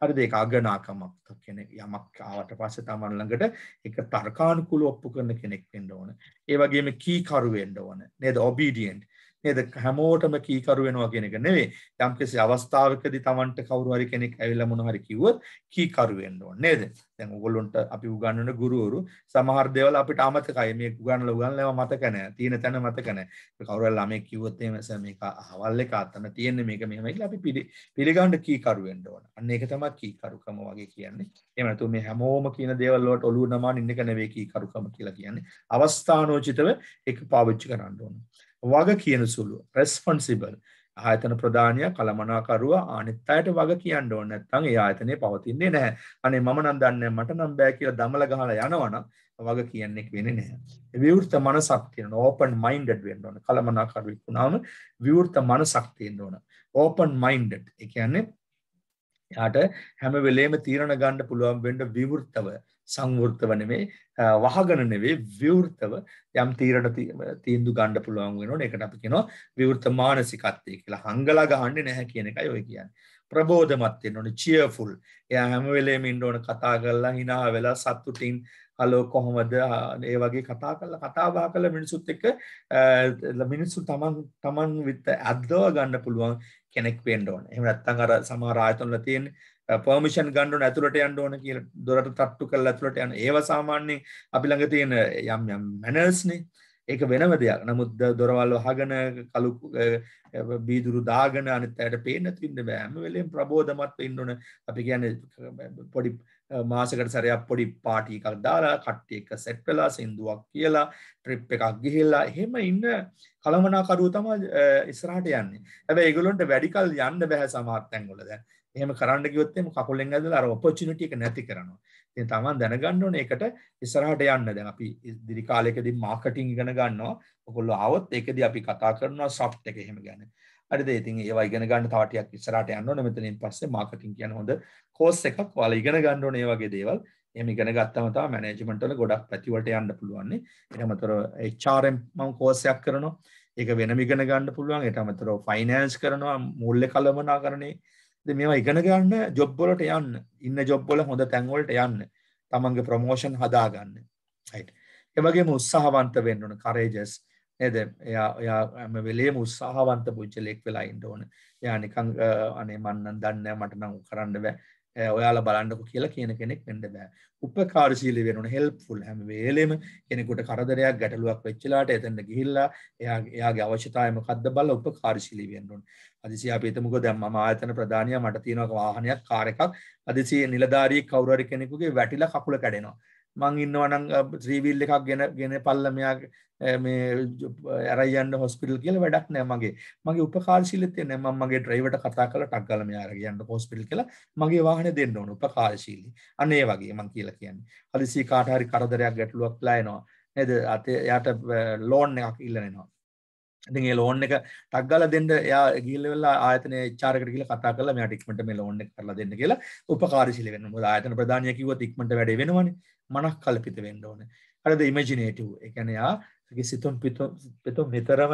හරිද? ඒක අගනාකමක් කෙනෙක් යමක් ආවට පස්සේ තමන් ළඟට ඒක තර්කානුකූලව ඔප්පු කරන කෙනෙක් වෙන්න ඕන. ඒ වගේම කීකරු වෙන්න ඕන. නේද? obedient. නේද? හැමෝටම කීකරු වෙනවා කියන එක නෙවෙයි. යම්කිසි අවස්ථාවකදී තමන්ට කවුරු හරි කෙනෙක් ඇවිල්ලා මොන හරි කිව්වොත් කීකරු වෙන්න ඕන. නේද? දැන් ඕගොල්ලොන්ට අපි උගන්වන ගුරුවරු සමහර දේවල් අපිට අමතකයි. මේක උගන්වලා මතක නැහැ. තියෙන තැන මතක නැහැ. කවුරු හරි ළමෙක් කිව්වොත් එහෙම මේක අහවල් එක අතන තියෙන්නේ මේක මෙහෙමයි කියලා අපි පිළිගන්න කීකරු වෙන්න ඕන. අන්න ඒක තමයි කීකරුකම වගේ කියන්නේ. එහෙම නැතු මේ හැමෝම කියන දේවල් වලට ඔළුව නමාන ඉන්න එක නෙවෙයි කීකරුකම කියලා කියන්නේ. අවස්ථානෝචිතව ඒක පාවිච්චි කරන්න ඕන. වග කියන සුළු responsible. ආයතන ප්‍රධානියා කළමනාකරුවා අනිත් අයට වග කියන්න ඕනේ. නැත්නම් ඒ ආයතනේ පවතින්නේ නැහැ. අනේ මම නම් දන්නේ මට නම් බෑ කියලා දමල ගහලා යනවනම් වග කියන්නෙක් වෙන්නේ නැහැ. විවෘත මනසක් තියෙන ඕපන් මයින්ඩඩ් වෙන්න ඕන. කළමනාකරුවෙක් වුණාම විවෘත මනසක් තියෙන්න ඕන. Open minded. ඒ කියන්නේ යාට හැම වෙලේම තීරණ ගන්න පුළුවන් වෙන්න විවෘතව සංවෘතව නෙමෙයි වහගෙන නෙවෙයි විවෘතව යම් තීරණ තීන්දුව ගන්න පුළුවන් වෙනවනේ. ඒකට අපි කියනවා විවෘත මානසිකත්වය කියලා. හංගලා ගහන්නේ නැහැ කියන එකයි ඔය කියන්නේ. ප්‍රබෝධමත් වෙන්න ඕනේ, cheerful. එයා හැම වෙලේම ඉන්න ඕන කතා කරලා hina වෙලා සතුටින් හලෝ කොහොමද ඒ වගේ කතා බහ කරලා මිනිසුත් එක්ක මිනිස්සු තමන් විත් අද්දව ගන්න පුළුවන් කෙනෙක් වෙන්න ඕනේ. එහෙම නැත්නම් අර සමහර ආයතන වල තියෙන පර්මිෂන් ගන්න ඕන ඇතුළට යන්න ඕන කියලා දොරට තට්ටු කරලා ඇතුළට යන ඒවා සාමාන්‍යයෙන් අපි ළඟ තියෙන යම් මැනර්ස් නේ. ඒක වෙනම දෙයක්. නමුත් දොරවල් වහගෙන කළු බීදුරු දාගෙන අනිත් අයට පේන්න තින්න බෑ. හැම වෙලෙම ප්‍රබෝධමත් වෙන්න ඕන. අපි කියන්නේ පොඩි මාසයකට සැරයක් පොඩි පාටි එකක් දාලා කට්ටිය එක්ක සෙට් වෙලා සින්දුවක් කියලා ට්‍රිප් එකක් ගිහිල්ලා එහෙම ඉන්න කළමනාකරුවෝ තමයි ඉස්සරහට යන්නේ. හැබැයි ඒගොල්ලන්ට වැඩි කල් යන්න බෑ සමහර තැන්වල දැන්. එහෙම කරන්න ගියොත් එimhe කකුලෙන් ඇදලා අර ඔපචුනිටි එක නැති කරනවා. ඉතින් තමන් දැනගන්න ඕනේ ඒකට ඉස්සරහට යන්න. දැන් අපි ඉදිරි කාලයකදී මාකටිං ඉගෙන ගන්නවා. ඔයගොල්ලෝ ආවොත් ඒකදී අපි කතා කරනවා සොෆ්ට් එක එහෙම ගැන. හරිද? ඉතින් ඒවා ඉගෙන ගන්න තව ටිකක් ඉස්සරහට යන්න ඕනේ. මෙතනින් පස්සේ මාකටිං කියන හොඳ කෝස් එකක් ඔයාලා ඉගෙන ගන්න ඕනේ මේ වගේ දේවල්. එහෙම ඉගෙන ගත්තම තමයි මැනේජ්මන්ට් වල ගොඩක් පැති වලට යන්න පුළුවන්. ඊට අමතරව HRM මම කෝස් එකක් කරනවා. ඒක වෙනම ඉගෙන ගන්න පුළුවන්. ඊට අමතරව ෆයිනෑන්ස් කරනවා, මූල්‍ය කළමනාකරණේ. ඉතින් මේවා ඉගෙන ගන්න ජොබ් වලට යන්න. ඉන්න ජොබ් වල හොඳ තැන් වලට යන්න. තමන්ගේ ප්‍රොමෝෂන් හදාගන්න. right. ඒ වගේම උත්සාහවන්ත වෙන්න ඕන, courageous. නේද? එයා හැම වෙලේම උත්සාහවන්ත පුජ්‍යලෙක් වෙලා ඉන්න ඕන. එයා නිකන් අනේ මන් නම් දන්නේ නැහැ මට නම් කරන්න බෑ. ඔයාලා බලන්නකෝ කියලා කියන කෙනෙක් වෙන්න බෑ. උපකාරශීලී වෙන්න ඕන, helpful. හැම වෙලේම කෙනෙකුට කරදරයක් ගැටලුවක් වෙච්ච ලාට එතනට ගිහිල්ලා එයාගේ අවශ්‍යතාවය මොකද්ද බලලා උපකාරශීලී වෙන්න ඕන. අදිසිය අපි හිතමුකෝ දැන් මම ආයතන ප්‍රධානියා මට තියෙනවා වාහනයක් කාර් එකක්. අදිසිය නිලධාරියෙක් කවුරු හරි කෙනෙකුගේ වැටිලා කකුල කැඩෙනවා. මං ඉන්නවා නම් 3 wheel එකක් ගෙන පල්ලා මෙයා මේ අරයි යන්න හොස්පිටල් කියලා වැඩක් නෑ. මගේ උපකාරශීලීත්වය නෑ. මම මගේ ඩ්‍රයිවර්ට කතා කරලා ටක් ගාලා මෙයා අරගෙන යන්න හොස්පිටල් කියලා මගේ වාහනේ දෙන්න ඕන. උපකාරශීලී. අන්න ඒ වගේ මං කියලා කියන්නේ. හදිසි කාට හරි කරදරයක් ගැටලුවක් ලා එනවා. නේද? එයාට ලෝන් එකක් ඉල්ලනවා. ඉතින් ඒ ලෝන් එක ටක් ගාලා දෙන්න එයා ගිහිල්ලා ආයතනයේ HR එකට ගිහිල්ලා කතා කරලා මෙයාට ඉක්මනට මේ ලෝන් එක කරලා දෙන්න කියලා උපකාරශීලී වෙන්න. මොකද ආයතන ප්‍රධානියා කිව්වොත් ඉක්මනට වැඩේ වෙනවනේ. මනක් කල්පිත වෙන්න ඕනේ. හරිද? ඉමේජිනේටිව්. ඒ කියන්නේ යාගේ සිතුම් පිටුම් නිතරම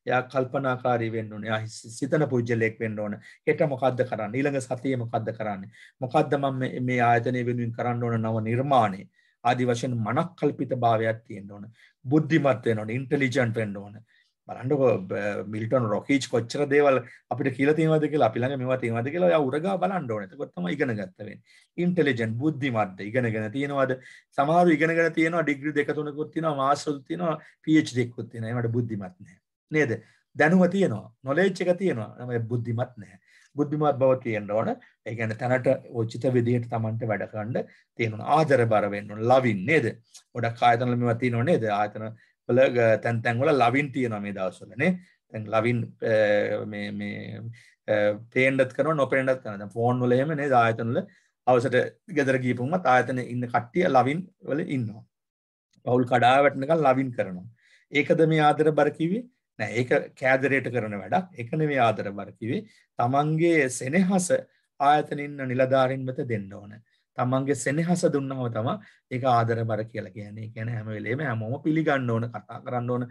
යා කල්පනාකාරී වෙන්න ඕනේ. යා සිතන පුජ්‍යලයක් වෙන්න ඕනේ. හෙට මොකද්ද කරන්නේ? ඊළඟ සතියේ මොකද්ද කරන්නේ? මොකද්ද මම මේ ආයතනයේ වෙනුවෙන් කරන්න ඕන නව නිර්මාණය? ආදි වශයෙන් මනක් කල්පිත භාවයක් තියෙන්න ඕනේ. බුද්ධිමත් වෙන්න ඕනේ. ඉන්ටෙලිජන්ට් වෙන්න ඕනේ. බලන්නකො මිල්ටන් රොකීච් කොච්චර දේවල් අපිට කියලා තියෙනවද කියලා අපි ළඟ මේවා තියෙනවද කියලා ඔයා උරගා බලන්න ඕනේ. එතකොට තමයි ඉගෙන ගන්න වෙන්නේ. ඉන්ටෙලිජන්ට් බුද්ධිමත්ද ඉගෙනගෙන තියෙනවද? සමහරව ඉගෙනගෙන තියෙනවා ඩිග්‍රී 2 3කුත් තියෙනවා, මාස්ටර්ස් තියෙනවා, PhD එකකුත් තියෙනවා. ඒවට බුද්ධිමත් නැහැ. නේද? දැනුම තියෙනවා, නොලෙජ් එක තියෙනවා. තමයි බුද්ධිමත් නැහැ. බුද්ධිමත් බව තියෙන්න ඕන. ඒ කියන්නේ තැනට උචිත විදිහට Tamanට වැඩ කරන්න තියෙනවා. ආදර බර වෙන්න ඕන. ලවින් නේද? ගොඩක් ආයතන වල මේවා තියෙනව නේද? ආයතන වල තැන් වල ලවින් තියෙනවා මේ දවස්වල නේ. දැන් ලවින් මේ පේන්නත් කරනවා නොපේන්නත් කරනවා. දැන් ෆෝන් වල එහෙම නේද ආයතන වල අවසට ගෙදර ගියපුවමත් ආයතන ඉන්න කට්ටිය ලවින් වල ඉන්නවා. පවුල් කඩා වැටෙනකන් ලවින් කරනවා. ඒකද මේ ආදර බර කිව්වේ? නෑ, ඒක කෑදරයට කරන වැඩක්. ඒක නෙවෙයි ආදර බර කිව්වේ. තමන්ගේ සෙනෙහස ආයතන ඉන්න නිලධාරීන් වෙත දෙන්න ඕන. තමන්ගේ සෙනෙහස දුන්නම තමයි ඒක ආදර බර කියලා කියන්නේ. ඒ කියන්නේ හැම වෙලේම හැමෝම පිළිගන්න ඕන, කතා කරන්න ඕන.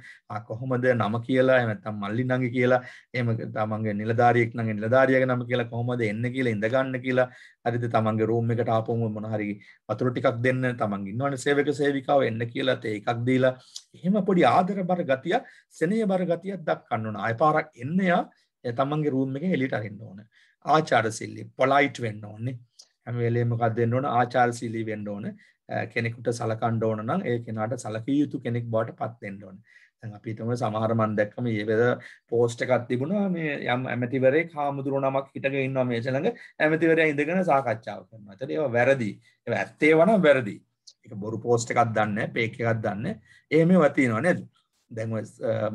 කොහොමද නම කියලා, එහෙම නැත්නම් මල්ලි නංගි කියලා, එහෙම තමන්ගේ නිලධාරියෙක් නම් නිලධාරියගේ නම කියලා කොහොමද එන්න කියලා, ඉඳ ගන්න කියලා. හරිද? තමන්ගේ රූම් එකට ආපුවම මොන හරි වතුර ටිකක් දෙන්න, තමන් ඉන්නවනේ සේවක සේවිකාව එන්න කියලා තේ එකක් දීලා, එහෙම පොඩි ආදර බර ගතිය, සෙනෙහ බර ගතියක් දක්වන්න ඕන. ආය පාරක් එන්න යා තමන්ගේ රූම් එකෙන් එළියට අරින්න ඕන. ආචාරශීලී, පොලයිට් වෙන්න ඕනේ. හැම වෙලේම මොකක්ද වෙන්න ඕන? ආචාරශීලී වෙන්න ඕන. කෙනෙකුට සලකන්න ඕන නම් ඒ කෙනාට සලකිය යුතු කෙනෙක් බවට පත් වෙන්න ඕන. දැන් අපි හිතමු සමහර මන් දැක්කම මේ වෙද පෝස්ට් එකක් තිබුණා මේ යම් ඇමතිවරයෙක් හාමුදුරුවෝ නමක් හිටගෙන ඉන්නවා මේක ළඟ. ඇමතිවරයා ඉඳගෙන සාකච්ඡාව කරනවා. ඒතර ඒවා වැරදි. ඒවා ඇත්තේ වනම් වැරදි. ඒක බොරු පෝස්ට් එකක් දන්නේ නැහැ, ෆේක් එකක් දන්නේ නැහැ. එහෙම ඒවා තියෙනවා නේද? දැන්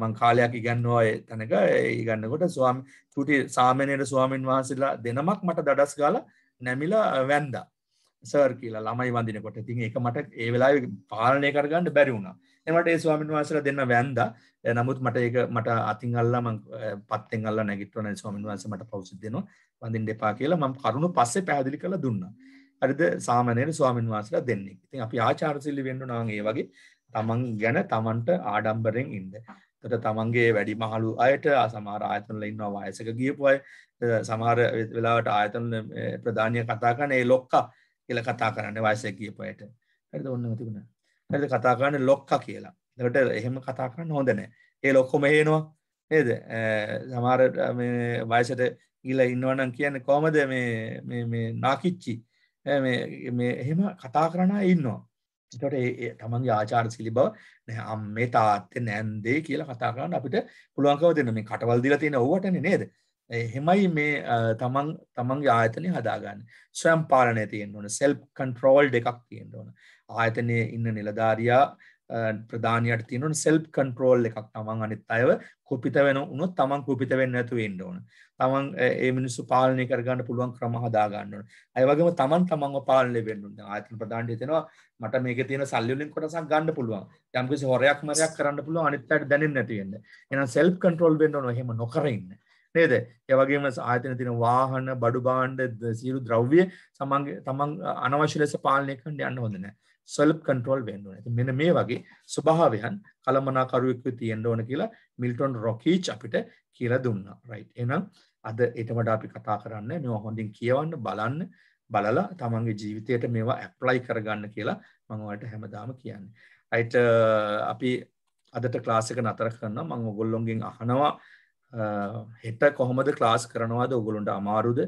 මං කාලයක් ඉගන්නවා තැනක ඉගන්නකොට චුටි සාමාන්‍යයෙන් ස්වාමීන් වහන්සේලා දෙනමක් මට දඩස් ගාලා නැමිලා වැන්දා සර් කියලා ළමයි වඳිනකොට. ඉතින් ඒක මට ඒ වෙලාවේ පාලනය කරගන්න බැරි වුණා. එනකොට ඒ ස්වාමීන් වහන්සේලා දෙන්න වැන්දා. නමුත් මට ඒක මට අතින් අල්ලලා මං පත්තෙන් අල්ලලා නැගිට්ටුවා ස්වාමීන් වහන්සේ මට පෞසිත් දෙනවා වඳින්න එපා කියලා මම කරුණු පස්සේ පැහැදිලි කරලා දුන්නා. හරිද? සාමාන්‍යයෙන් ස්වාමීන් වහන්සේලා දෙන්නේ. ඉතින් අපි ආචාරශීලී වෙන්න ඕන ඒ වගේ තමන් ගැන තමන්ට ආඩම්බරෙන් ඉන්න. එතකොට තමන්ගේ වැඩිමහලු අයට සමහර ආයතන වල ඉන්නවා වයසක ගියපු අය සමහර වෙලාවට ආයතන ප්‍රධානිය කතා කරන ඒ ලොක්කා කියලා කතා කරන්නේ වයසක ගියපු අයට. හරිද? ඔන්නම තිබුණා. හරිද? කතා කරන්නේ ලොක්කා කියලා. එතකොට එහෙම කතා කරන්න හොඳ නැහැ. ඒ ලොක්කොම හේනවා නේද? සමහර මේ වයසට ගිහලා ඉන්නවනම් කියන්නේ කොහමද මේ නාකිච්චි මේ එහෙම කතා කරන අය ඉන්නවා. එතකොට ඒ තමන්ගේ ආචාරශීලී බව නෑ අම්මේ තාත්තේ නැන්දේ කියලා කතා කරන්න අපිට පුළුවන්කම දෙන්න මේ කටවල් දීලා තියෙන ඕවටනේ නේද? එහෙමයි මේ තමන්ගේ ආයතනේ හදාගන්නේ. ස්වයං පාලනය තියෙන්න ඕන. self controlled එකක් තියෙන්න ඕන. ආයතනයේ ඉන්න නිලධාරියා ප්‍රධානියට තියෙන ඕන self control එකක්. තමන් අනිත් අයව කුපිත වෙන උනොත් තමන් කුපිත වෙන්නේ නැතුව ඉන්න ඕන. තමන් ඒ මිනිස්සු පාලනය කරගන්න පුළුවන් ක්‍රම හදා ගන්න ඕන. ඒ වගේම තමන්ව පාලනය වෙන්න ඕන. ආයතන ප්‍රධානිය හිතෙනවා මට මේකේ තියෙන සල්ලි වලින් කොටසක් ගන්න පුළුවන්. යම්කිසි හොරයක් මරයක් කරන්න පුළුවන් අනිත් අයට දැනෙන්නේ නැති වෙන්න. එහෙනම් self control වෙන්න ඕන. එහෙම නොකර ඉන්න. නේද? ඒ වගේම ආයතන තියෙන වාහන, බඩු භාණ්ඩ, සියලු ද්‍රව්‍ය තමන් අනවශ්‍ය ලෙස පාලනය කරන්න යන්න හොඳ නැහැ. self control වෙන්න ඕනේ. ඉතින් මෙන්න මේ වගේ ස්වභාවයන් කලමනාකරුවෙක් තියෙන්න ඕන කියලා මිල්ටන් රොකීච් අපිට කියලා දුන්නා. right. එහෙනම් අද ඊට වඩා අපි කතා කරන්නේ මේවා හොඳින් කියවන්න, බලන්න, බලලා තමන්ගේ ජීවිතයට මේවා ඇප්ලයි කරගන්න කියලා මම ඔයාලට හැමදාම කියන්නේ. right. අපි අදට ක්ලාස් එක නතර කරනවා. මම ඔයගොල්ලෝගෙන් අහනවා හෙට කොහොමද ක්ලාස් කරනවද? ඔයගොල්ලන්ට අමාරුද?